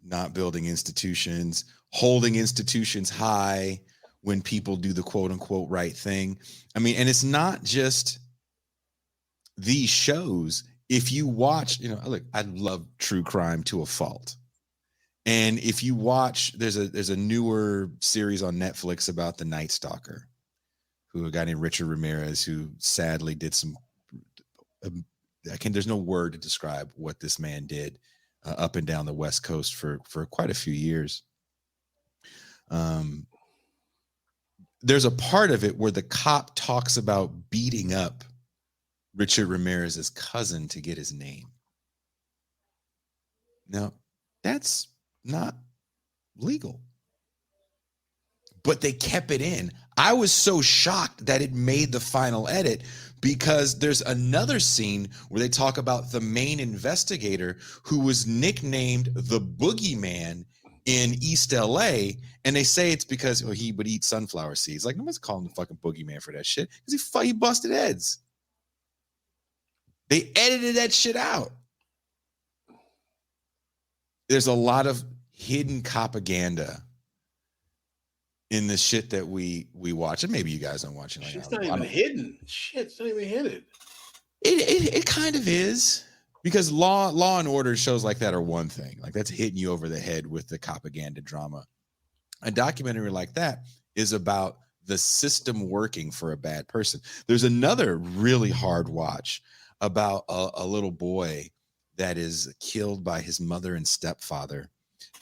not building institutions, holding institutions high when people do the quote unquote right thing. I mean, and it's not just these shows, if you watch, look, I love true crime to a fault. And if you watch, there's a newer series on Netflix about the Night Stalker, who a guy named Richard Ramirez, who sadly did some, there's no word to describe what this man did up and down the West Coast for quite a few years. There's a part of it where the cop talks about beating up Richard Ramirez's cousin to get his name. Now, that's not legal. But they kept it in. I was so shocked that it made the final edit, because there's another scene where they talk about the main investigator who was nicknamed the Boogeyman in East LA, and they say it's because he would eat sunflower seeds. Like, nobody's calling the fucking Boogeyman for that shit, because he busted heads. They edited that shit out. There's a lot of hidden propaganda in the shit that we watch, and maybe you guys don't watch it. Like, it's not even hidden. Shit, it's not even hidden. It kind of is, because Law and Order shows like that are one thing. Like, that's hitting you over the head with the propaganda drama. A documentary like that is about the system working for a bad person. There's another really hard watch about a little boy that is killed by his mother and stepfather,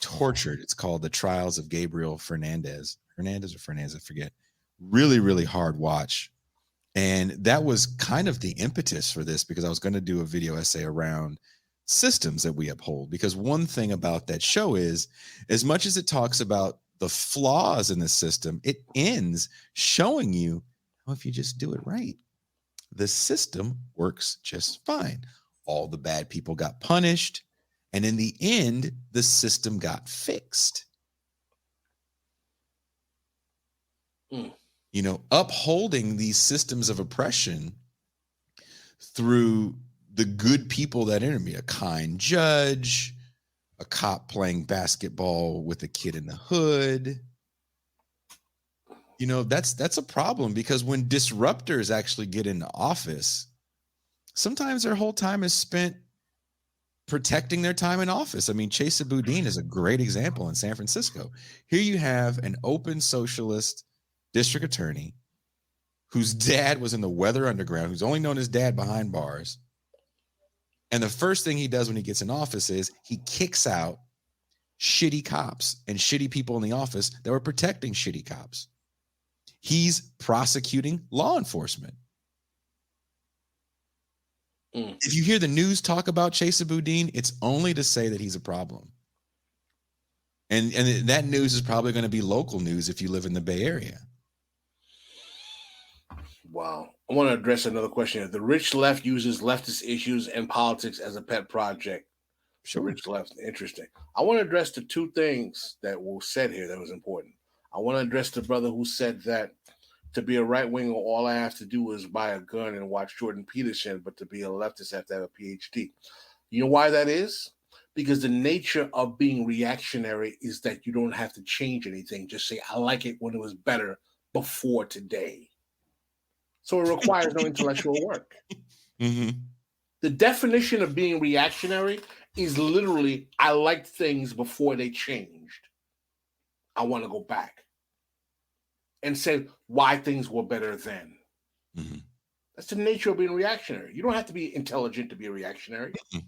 tortured. It's called The Trials of Gabriel Fernandez, I forget. Really, really hard watch. And that was kind of the impetus for this, because I was going to do a video essay around systems that we uphold. Because one thing about that show is, as much as it talks about the flaws in the system, it ends showing you how, if you just do it right, the system works just fine. All the bad people got punished, and in the end, the system got fixed. Upholding these systems of oppression through the good people that enter me, a kind judge, a cop playing basketball with a kid in the hood. That's a problem, because when disruptors actually get into office, sometimes their whole time is spent protecting their time in office. I mean, Chesa Boudin is a great example in San Francisco. Here you have an open socialist district attorney whose dad was in the Weather Underground, who's only known his dad behind bars. And the first thing he does when he gets in office is he kicks out shitty cops and shitty people in the office that were protecting shitty cops. He's prosecuting law enforcement. If you hear the news talk about Chesa Boudin, it's only to say that he's a problem. And that news is probably going to be local news if you live in the Bay Area. Wow. I want to address another question. The rich left uses leftist issues and politics as a pet project. Sure. The rich left. Interesting. I want to address the two things that were said here that was important. I want to address the brother who said that to be a right winger, all I have to do is buy a gun and watch Jordan Peterson, but to be a leftist, I have to have a PhD. You know why that is? Because the nature of being reactionary is that you don't have to change anything. Just say, I like it when it was better before today. So it requires no intellectual work. Mm-hmm. The definition of being reactionary is literally, I liked things before they changed. I want to go back and say why things were better then. Mm-hmm. That's the nature of being reactionary. You don't have to be intelligent to be a reactionary. Mm-hmm.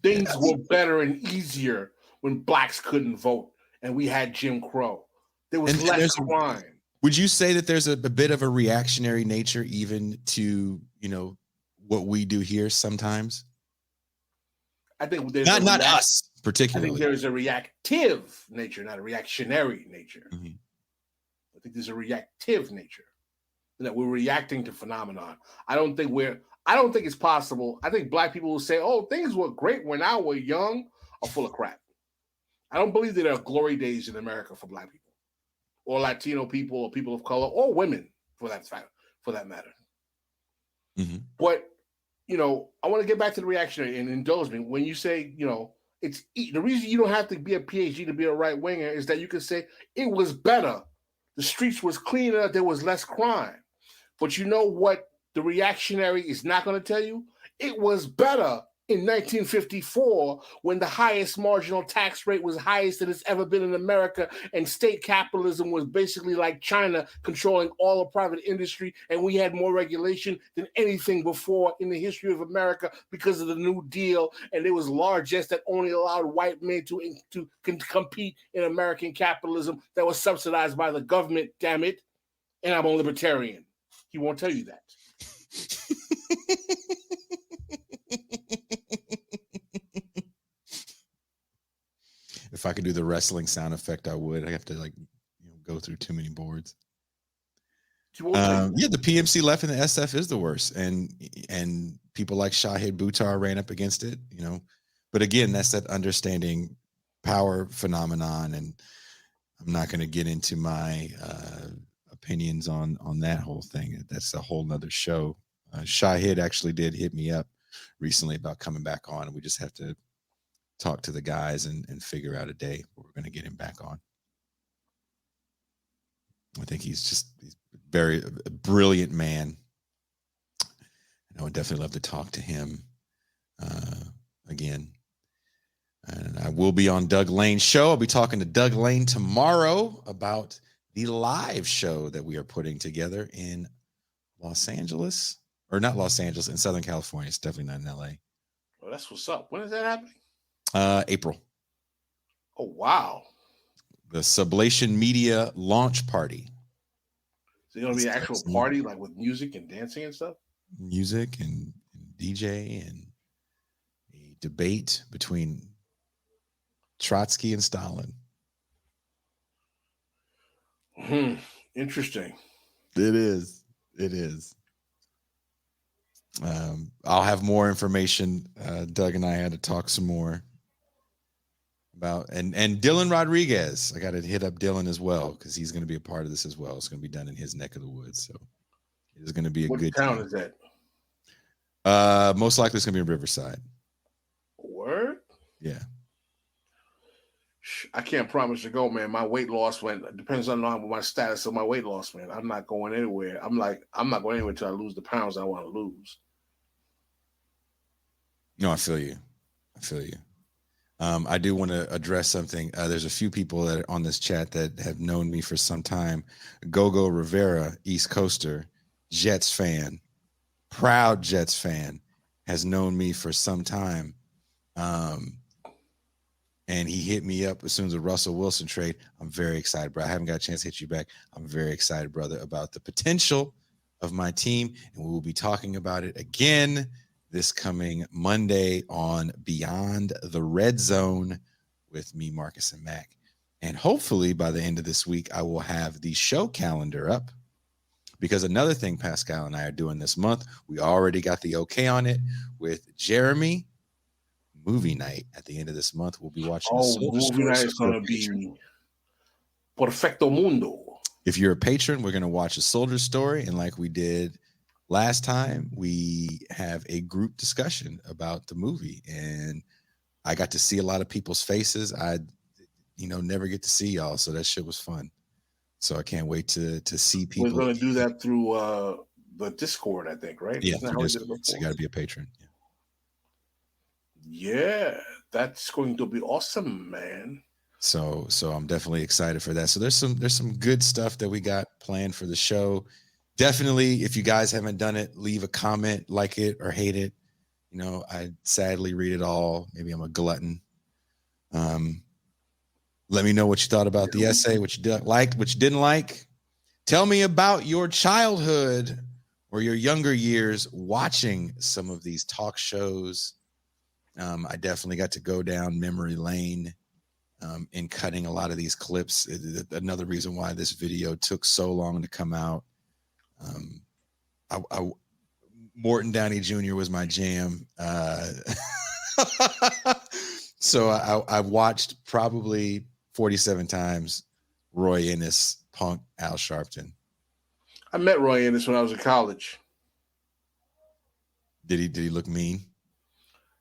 Things were better and easier when blacks couldn't vote and we had Jim Crow. There was less crime. Would you say that there's a bit of a reactionary nature even to, what we do here sometimes? I think there's not us particularly. I think there's a reactive nature, not a reactionary nature. Mm-hmm. I think there's a reactive nature, that we're reacting to phenomenon. I don't think it's possible. I think black people will say, oh, things were great when I was young, are full of crap. I don't believe that there are glory days in America for black people or Latino people or people of color or women for that matter. Mm-hmm. But, I want to get back to the reactionary and indulge me. When you say, it's the reason you don't have to be a PhD to be a right winger is that you can say it was better. The streets was cleaner. There was less crime. But you know what the reactionary is not going to tell you? It was better in 1954 when the highest marginal tax rate was highest that it's ever been in America, and state capitalism was basically like China controlling all of private industry, and we had more regulation than anything before in the history of America because of the New Deal, and there was largesse that only allowed white men to compete in American capitalism that was subsidized by the government, damn it, and I'm a libertarian. He won't tell you that. If I could do the wrestling sound effect, I would. I have to go through too many boards. Yeah, the PMC left and the SF is the worst, and people like Shahid Buttar ran up against it. But again, that's that understanding power phenomenon, and I'm not going to get into my opinions on that whole thing. That's a whole nother show. Shahid actually did hit me up recently about coming back on, and we just have to talk to the guys and figure out a day where we're going to get him back on. I think he's very brilliant man. I would definitely love to talk to him again. And I will be on Doug Lane's show. I'll be talking to Doug Lane tomorrow about the live show that we are putting together in Los Angeles, or not Los Angeles, in Southern California. It's definitely not in LA. Well, that's what's up. When is that happening? April. Oh, wow. The Sublation Media launch party. So it's going to be an actual party, like with music and dancing and stuff? Music and DJ and a debate between Trotsky and Stalin. Interesting. It is. I'll have more information. Doug and I had to talk some more about, and Dylan Rodriguez. I got to hit up Dylan as well because he's going to be a part of this as well. It's going to be done in his neck of the woods, so it's going to be a good town time. Is that? Most likely it's going to be in Riverside. Word? Yeah. I can't promise to go, man. My weight loss depends on my status of my weight loss, man. I'm not going anywhere. I'm not going anywhere until I lose the pounds I want to lose. No, I feel you. I do want to address something. There's a few people that are on this chat that have known me for some time. Gogo Rivera, East Coaster, Jets fan, proud Jets fan, has known me for some time. And he hit me up as soon as the Russell Wilson trade. I'm very excited, bro. I haven't got a chance to hit you back. I'm very excited, brother, about the potential of my team. And we will be talking about it again this coming Monday on Beyond the Red Zone with me, Marcus, and Mac. And hopefully by the end of this week, I will have the show calendar up, because another thing Pascal and I are doing this month, we already got the okay on it with Jeremy. Movie night at the end of this month. We'll be watching. Movie night is going to be Perfecto Mundo. If you're a patron, we're going to watch A Soldier Story, and like we did last time, we have a group discussion about the movie, and I got to see a lot of people's faces. I never get to see y'all, so that shit was fun. So I can't wait to see people. We're going to do that through the Discord, I think, right? Yeah, so you got to be a patron. Yeah, that's going to be awesome, man. So I'm definitely excited for that. So there's some good stuff that we got planned for the show. Definitely, if you guys haven't done it, leave a comment, like it or hate it. I sadly read it all. Maybe I'm a glutton. Let me know what you thought about the essay, what you liked, what you didn't like. Tell me about your childhood or your younger years watching some of these talk shows. I definitely got to go down memory lane in cutting a lot of these clips. Another reason why this video took so long to come out. Morton Downey Jr. was my jam. So I watched probably 47 times Roy Ennis punk Al Sharpton. I met Roy Ennis when I was in college. Did he look mean?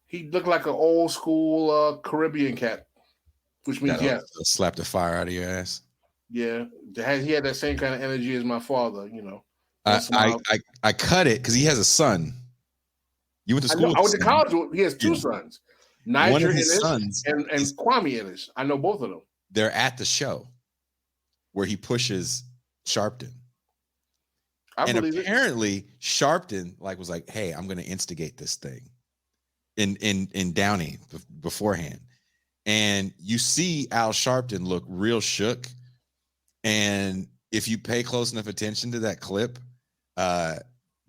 He looked like an old school Caribbean cat, which means slap the fire out of your ass. Yeah, he had that same kind of energy as my father. I cut it because he has a son. You went to I school know. with I went to his son. college with. He has two sons, One Niger of his Ennis sons and Kwame Ennis. I know both of them. They're at the show where he pushes Sharpton. And apparently Sharpton was like, hey, I'm going to instigate this thing in Downey beforehand. And you see Al Sharpton look real shook. And if you pay close enough attention to that clip,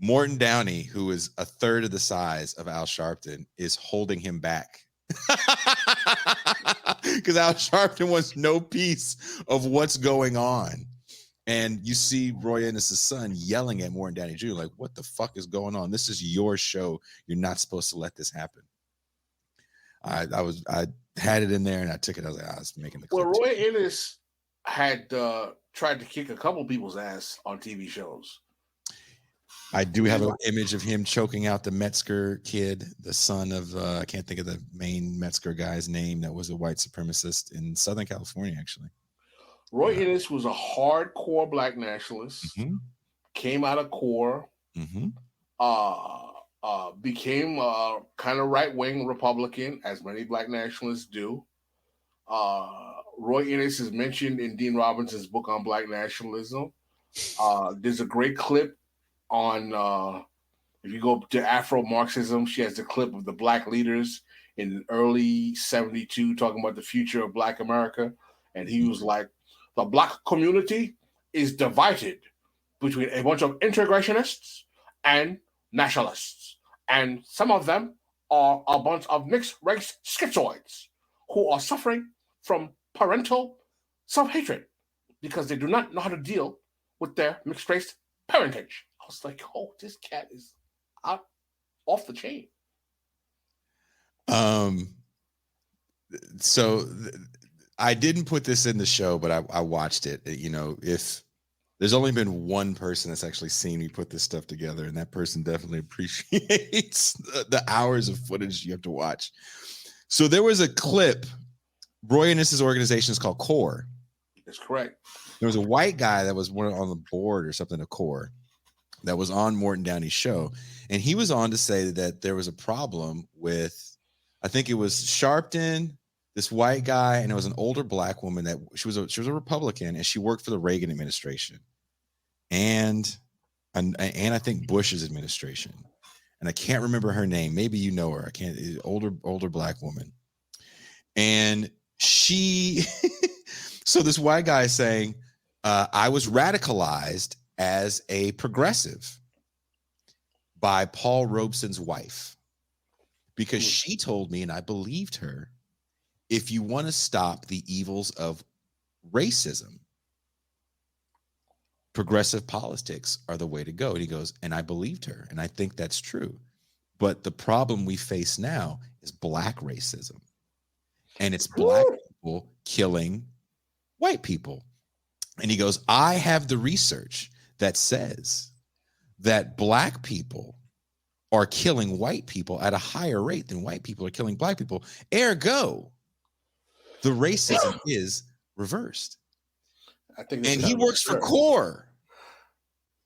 Morton Downey, who is a third of the size of Al Sharpton, is holding him back. Because Al Sharpton wants no piece of what's going on. And you see Roy Ennis' son yelling at Morton Downey Jr. like, what the fuck is going on? This is your show. You're not supposed to let this happen. I had it in there and I took it. I was like, I was making the clip. Well, Roy Ennis had tried to kick a couple people's ass on TV shows. I do have an image of him choking out the Metzger kid, the son of, I can't think of the main Metzger guy's name, that was a white supremacist in Southern California, actually. Roy Ennis was a hardcore black nationalist, came out of CORE, became a kind of right-wing Republican, as many black nationalists do. Roy Ennis is mentioned in Dean Robinson's book on black nationalism. There's a great clip on, if you go to Afro-Marxism, she has the clip of the black leaders in early 72 talking about the future of black America. And he was like, the black community is divided between a bunch of integrationists and nationalists. And some of them are a bunch of mixed race schizoids who are suffering from parental self-hatred because they do not know how to deal with their mixed race parentage. I was like, oh, this cat is off the chain. I didn't put this in the show, but I watched it. You know, if there's only been one person that's actually seen me put this stuff together, and that person definitely appreciates the hours of footage you have to watch. So there was a clip. Roy Ennis' organization is called CORE. That's correct. There was a white guy that was on the board or something of CORE that was on Morton Downey's show. And he was on to say that there was a problem with, I think it was Sharpton, this white guy, and it was an older black woman that she was a Republican, and she worked for the Reagan administration. And I think Bush's administration. And I can't remember her name. Maybe you know her. I can't. Older black woman. And she, so this white guy is saying, I was radicalized as a progressive by Paul Robeson's wife because she told me, and I believed her, if you want to stop the evils of racism, progressive politics are the way to go. And he goes, and I believed her, and I think that's true. But the problem we face now is black racism. And it's black people killing white people. And he goes, I have the research that says that black people are killing white people at a higher rate than white people are killing black people. Ergo, the racism is reversed. I think, and he works for CORE.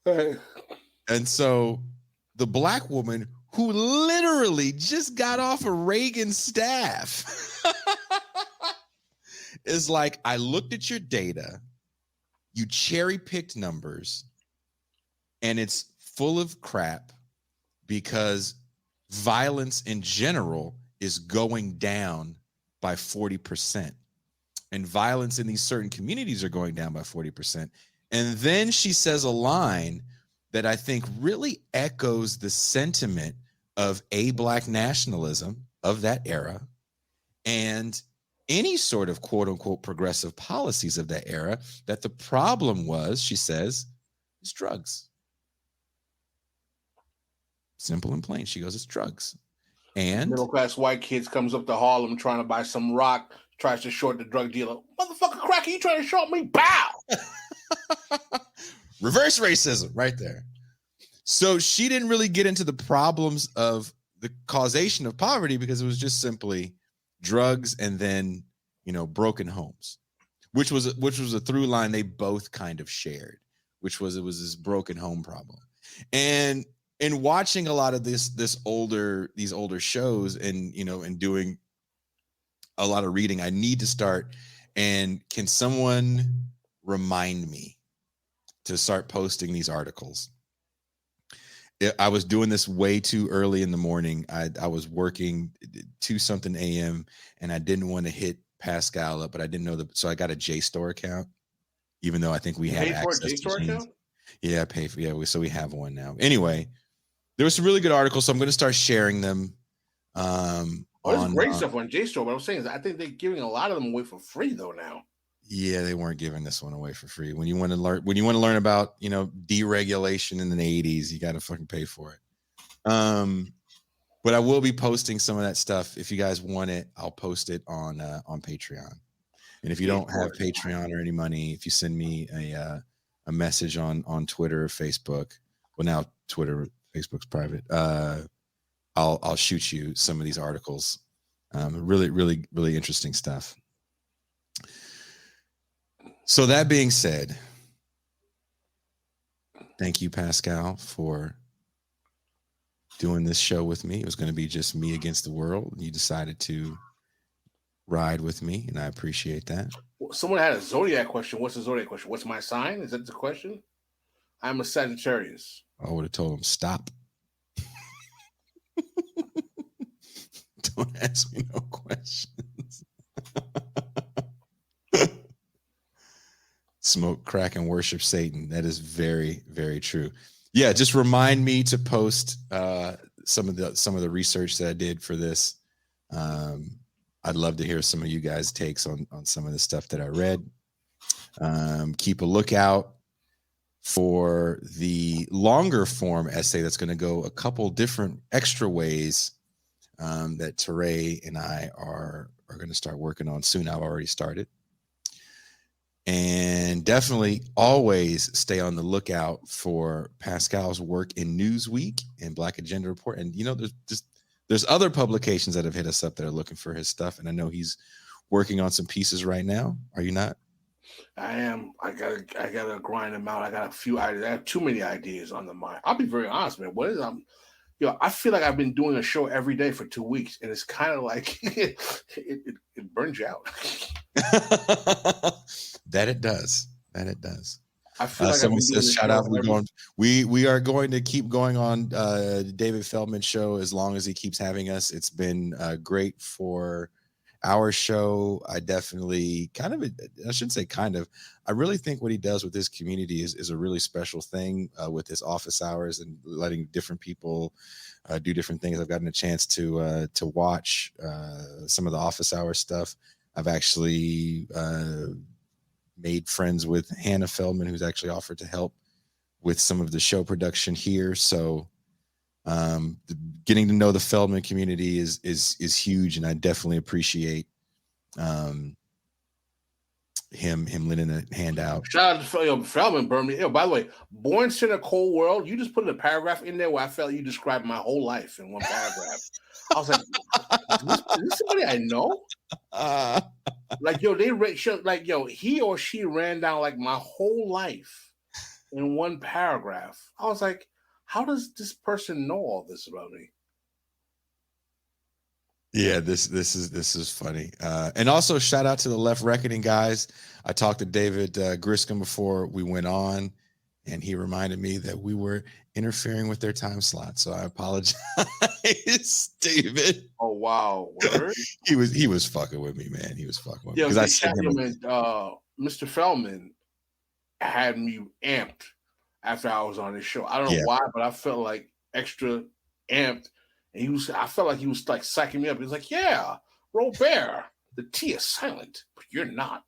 And so the black woman who literally just got off of Reagan's staff is like, I looked at your data, you cherry-picked numbers, and it's full of crap because violence in general is going down by 40%. And violence in these certain communities are going down by 40%. And then she says a line that I think really echoes the sentiment of black nationalism of that era and any sort of quote unquote progressive policies of that era, that the problem was, she says, is drugs. Simple and plain. She goes, it's drugs. And middle class white kids comes up to Harlem trying to buy some rock, tries to short the drug dealer. Motherfucker cracker, you trying to short me? Bow! Reverse racism right there. So she didn't really get into the problems of the causation of poverty because it was just simply drugs and then, you know, broken homes, which was a through line they both kind of shared, which was it was this broken home problem. And in watching a lot of these older shows and and doing a lot of reading, I need to start. And can someone remind me to start posting these articles? I was doing this way too early in the morning. I was working 2-something a.m. and I didn't want to hit Pascal up, but I didn't know so I got a JSTOR account, even though I think we have access to Gene's. Yeah, I pay for so we have one now. Anyway, there was some really good articles, so I'm going to start sharing them. There's great stuff on JSTOR. What I'm saying is, I think they're giving a lot of them away for free though now. Yeah, they weren't giving this one away for free. When you want to learn about deregulation in the 80s, you got to fucking pay for it. But I will be posting some of that stuff. If you guys want it, I'll post it on Patreon. And if you don't have Patreon or any money, if you send me a message on Twitter or Facebook, well, now Twitter, Facebook's private. I'll shoot you some of these articles. Really, really, really interesting stuff. So that being said, thank you, Pascal, for doing this show with me. It was going to be just me against the world. You decided to ride with me, and I appreciate that. Someone had a zodiac question. What's the zodiac question? What's my sign? Is that the question? I'm a Sagittarius. I would have told him, stop. Don't ask me no questions. Smoke, crack, and worship Satan. That is very, very true. Yeah, just remind me to post some of the research that I did for this. I'd love to hear some of you guys' takes on some of the stuff that I read. Keep a lookout for the longer form essay that's going to go a couple different extra ways that Teray and I are going to start working on soon. I've already started. And definitely always stay on the lookout for Pascal's work in Newsweek and Black Agenda Report. And there's other publications that have hit us up that are looking for his stuff. And I know he's working on some pieces right now. Are you not? I am. I gotta grind them out. I got a few ideas. I have too many ideas on the mind. I'll be very honest, man. I feel like I've been doing a show every day for 2 weeks, and it's kind of like it burns you out. That it does. I feel like someone says, shout out. We are going to keep going on David Feldman's show as long as he keeps having us. It's been great for our show. I definitely I really think what he does with this community is a really special thing with his office hours and letting different people do different things. I've gotten a chance to watch some of the office hour stuff. I've actually made friends with Hannah Feldman, who's actually offered to help with some of the show production here. So getting to know the Feldman community is huge, and I definitely appreciate him lending a hand out. Shout out to Feldman, Berman. By the way, Born Center Cold World, you just put a paragraph in there where I felt you described my whole life in one paragraph. I was like, is this somebody I know? He or she ran down like my whole life in one paragraph. I was like, how does this person know all this about me? Yeah, this is funny. And also shout out to the Left Reckoning guys. I talked to David Griscom before we went on, and he reminded me that we were interfering with their time slot. So I apologize, David. Oh wow, word? he was fucking with me, man. He was fucking with me because I said Mr. Feldman had me amped after I was on his show. I don't know why, but I felt like extra amped. And I felt like he was like psyching me up. He was like, yeah, Robert, the T is silent, but you're not.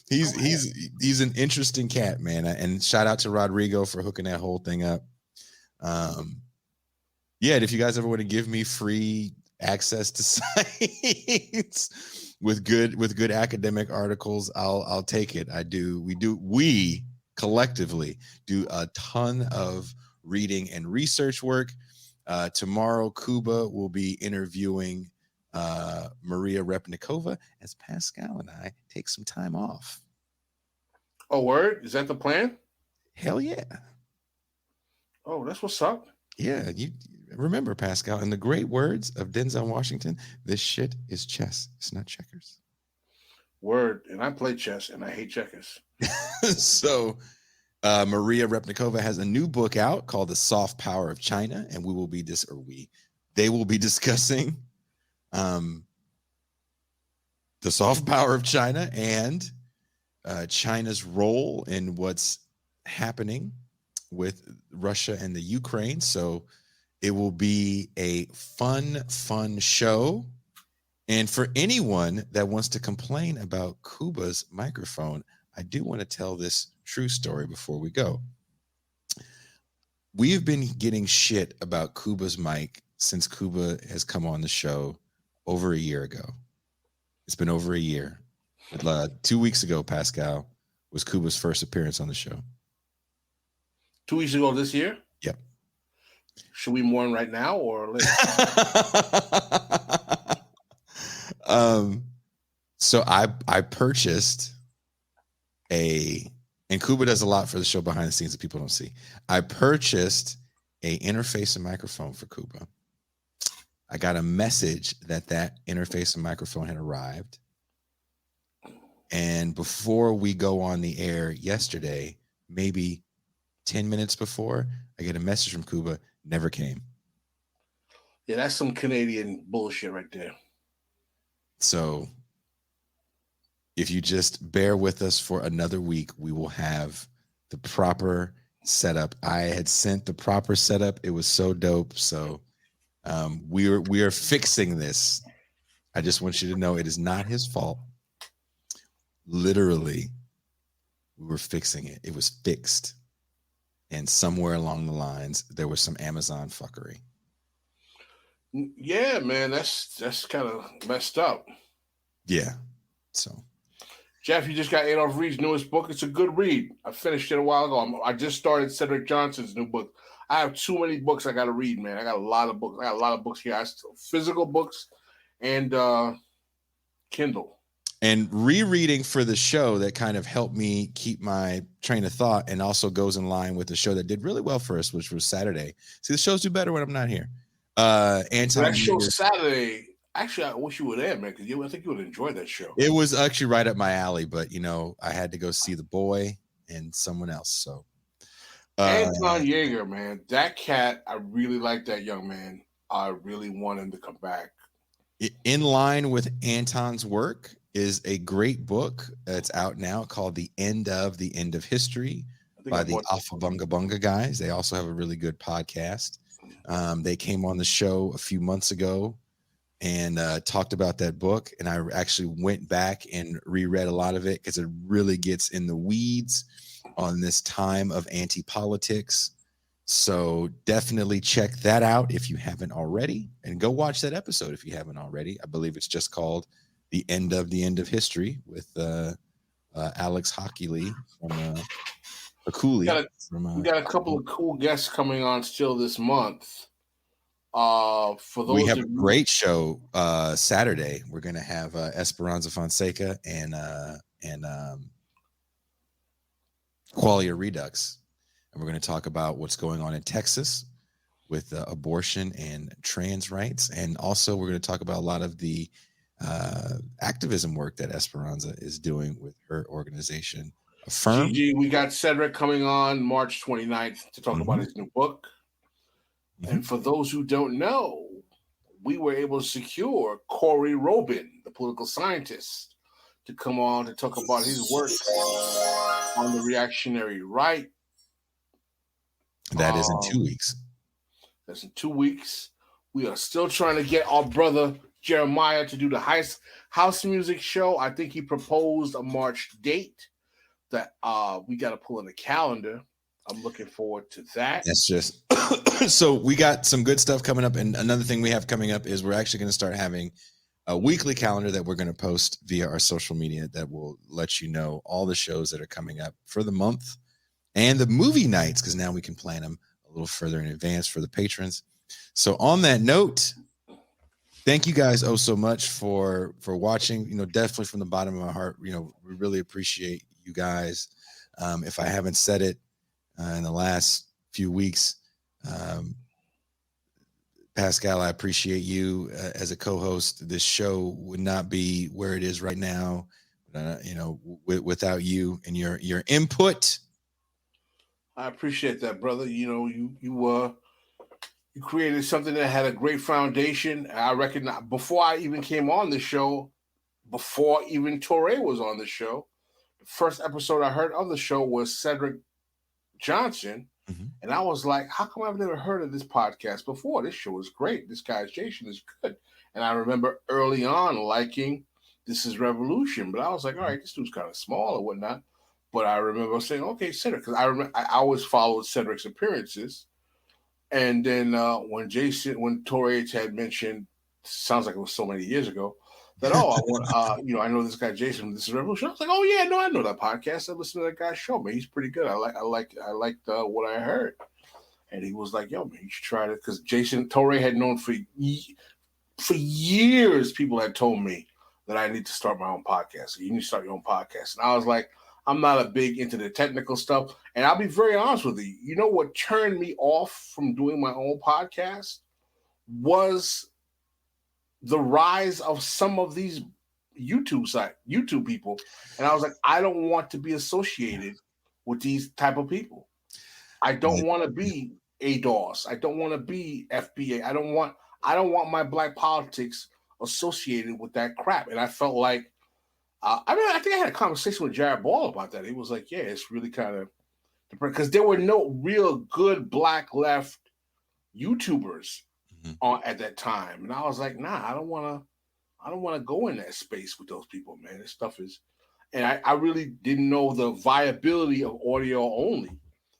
He's an interesting cat, man. And shout out to Rodrigo for hooking that whole thing up. And if you guys ever want to give me free access to sites with good academic articles, I'll take it. We collectively do a ton of reading and research work. Tomorrow, Kuba will be interviewing Maria Repnikova as Pascal and I take some time off. Oh, word? Is that the plan? Hell yeah. Oh, that's what's up. Yeah, you remember, Pascal, in the great words of Denzel Washington, this shit is chess. It's not checkers. Word. And I play chess and I hate checkers. So Maria Repnikova has a new book out called The Soft Power of China, and they will be discussing the soft power of China and China's role in what's happening with Russia and the Ukraine. So it will be a fun show. And for anyone that wants to complain about Kuba's microphone, I do want to tell this true story before we go. We've been getting shit about Kuba's mic since Kuba has come on the show over a year ago. It's been over a year. 2 weeks ago, Pascal, was Kuba's first appearance on the show. 2 weeks ago this year? Yep. Should we mourn right now or later? So I purchased and Kuba does a lot for the show behind the scenes that people don't see. I purchased a interface and microphone for Kuba. I got a message that interface and microphone had arrived. And before we go on the air yesterday, maybe 10 minutes before, I get a message from Kuba, never came. Yeah, that's some Canadian bullshit right there. So if you just bear with us for another week, we will have the proper setup. I had sent the proper setup. It was so dope. So we are fixing this. I just want you to know it is not his fault. Literally, we were fixing it. It was fixed. And somewhere along the lines, there was some Amazon fuckery. Yeah, man, that's kind of messed up. Yeah. So, Jeff, you just got Adolph Reed's newest book. It's a good read. I finished it a while ago. I just started Cedric Johnson's new book. I have too many books I got to read, man. I got a lot of books. I got a lot of books here. Physical books and Kindle. And rereading for the show that kind of helped me keep my train of thought and also goes in line with the show that did really well for us, which was Saturday. See, the shows do better when I'm not here. Anton, that show Saturday. Actually, I wish you were there, man, because I think you would enjoy that show. It was actually right up my alley, but I had to go see The Boy and someone else. So Anton Yeager, man, that cat, I really like that young man. I really want him to come back. In line with Anton's work is a great book that's out now called The End of History by the Alpha Bunga Bunga guys. They also have a really good podcast. They came on the show a few months ago and talked about that book. And I actually went back and reread a lot of it because it really gets in the weeds on this time of anti-politics. So definitely check that out if you haven't already, and go watch that episode if you haven't already. I believe it's just called The End of History with Alex Hockley from Cooley. We got a couple of cool guests coming on still this month. For those, we have a great show Saturday. We're going to have Esperanza Fonseca and Qualia Redux. And we're going to talk about what's going on in Texas with abortion and trans rights. And also we're going to talk about a lot of the activism work that Esperanza is doing with her organization, Affirm. We got Cedric coming on March 29th to talk about his new book. And for those who don't know, we were able to secure Corey Robin, the political scientist, to come on to talk about his work on the reactionary right. That is in 2 weeks. That's in 2 weeks. We are still trying to get our brother Jeremiah to do the house music show. I think he proposed a March date that we got to pull in the calendar. I'm looking forward to that. That's just so we got some good stuff coming up. And another thing we have coming up is we're actually going to start having a weekly calendar that we're going to post via our social media that will let you know all the shows that are coming up for the month and the movie nights, because now we can plan them a little further in advance for the patrons. So on that note, thank you guys so much for watching. Definitely from the bottom of my heart, we really appreciate you guys. If I haven't said it, in the last few weeks. Pascal, I appreciate you as a co-host. This show would not be where it is right now, without you and your input. I appreciate that, brother. You created something that had a great foundation. I recognize before I even came on the show, before even Torre was on the show, the first episode I heard of the show was Cedric Johnson. Mm-hmm. And I was like, how come I've never heard of this podcast before? This show is great. This guy's Jason is good. And I remember early on liking This Is Revolution, but I was like, all right, this dude's kind of small or whatnot. But I remember saying, okay, Cedric, because I always followed Cedric's appearances. And then when Torre had mentioned, sounds like it was so many years ago, that I know this guy Jason. This is Revolution. I was like, oh yeah, no, I know that podcast. I listened to that guy's show, man. He's pretty good. I liked what I heard. And he was like, yo, man, you should try it, because Torre had known for years. People had told me that I need to start my own podcast. So you need to start your own podcast. And I was like, I'm not a big into the technical stuff. And I'll be very honest with you. You know what turned me off from doing my own podcast was the rise of some of these YouTube people. And I was like, I don't want to be associated with these type of people. I don't want to be ADOS. I don't want to be FBA. I don't want my black politics associated with that crap. And I felt like, I think I had a conversation with Jared Ball about that. He was like, yeah, it's really kind of different, because there were no real good black left YouTubers on at that time. And I was like, nah, I don't want to go in that space with those people, man. This stuff is, and I really didn't know the viability of audio only.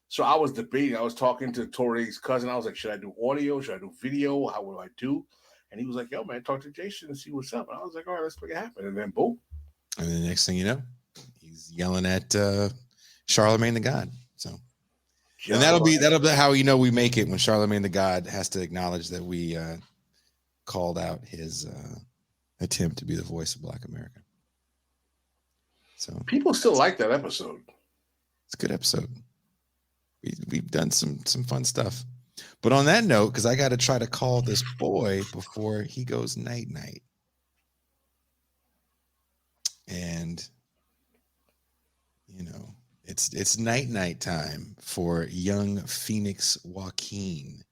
So I was debating. I was talking to Torre's cousin. I was like, should I do audio? Should I do video? How will I do? And he was like, yo, man, talk to Jason and see what's up. And I was like, all right, let's make it happen. And then boom. And then the next thing you know, he's yelling at Charlemagne the God. So, and that'll be how we make it, when Charlemagne the God has to acknowledge that we called out his attempt to be the voice of Black America. So people still like that episode. It's a good episode. We've done some fun stuff. But on that note, because I got to try to call this boy before he goes night night. And it's night time for young Phoenix Joaquin.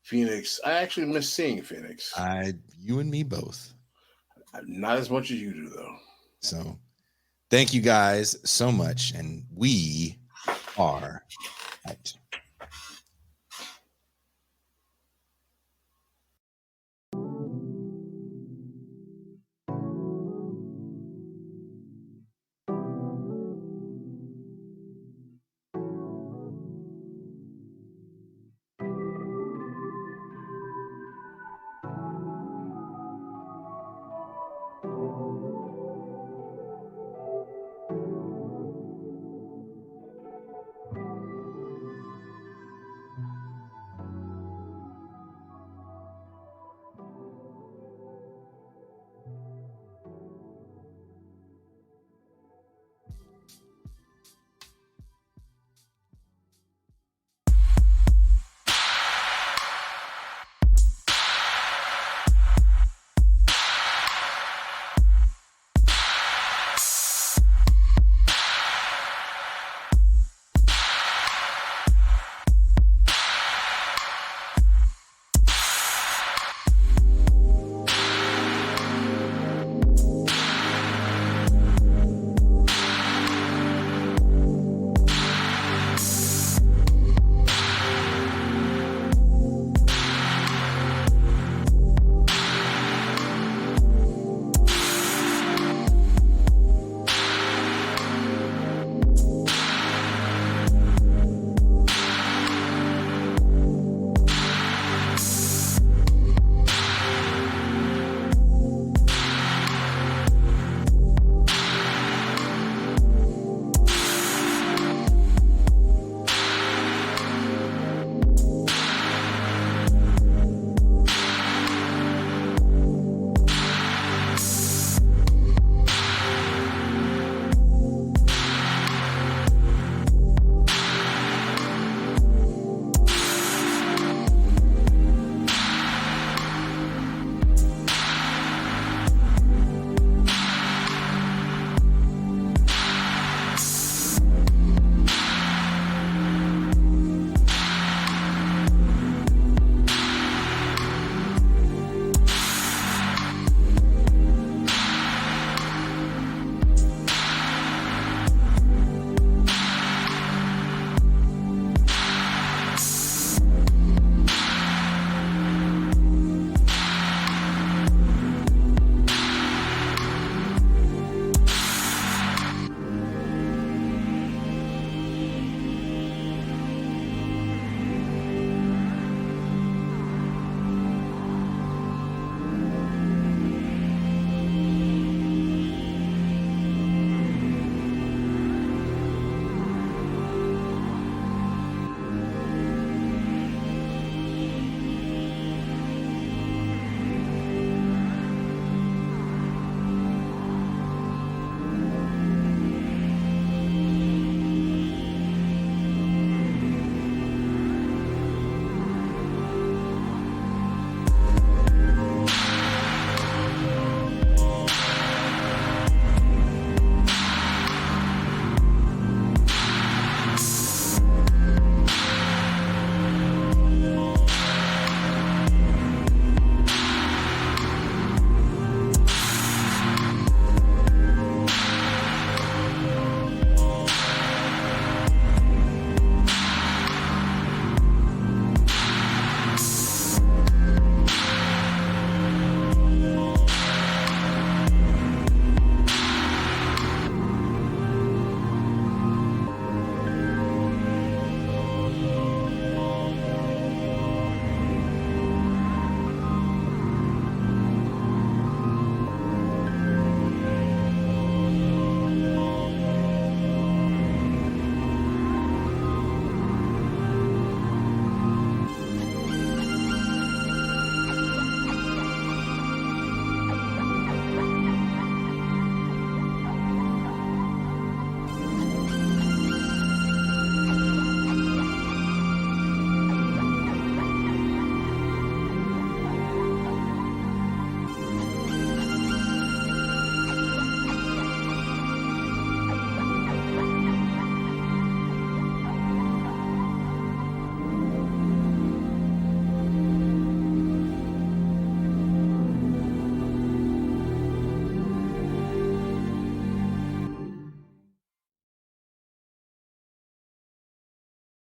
Phoenix, I actually miss seeing Phoenix. You and me both. Not as much as you do, though. So, thank you guys so much, and we are out.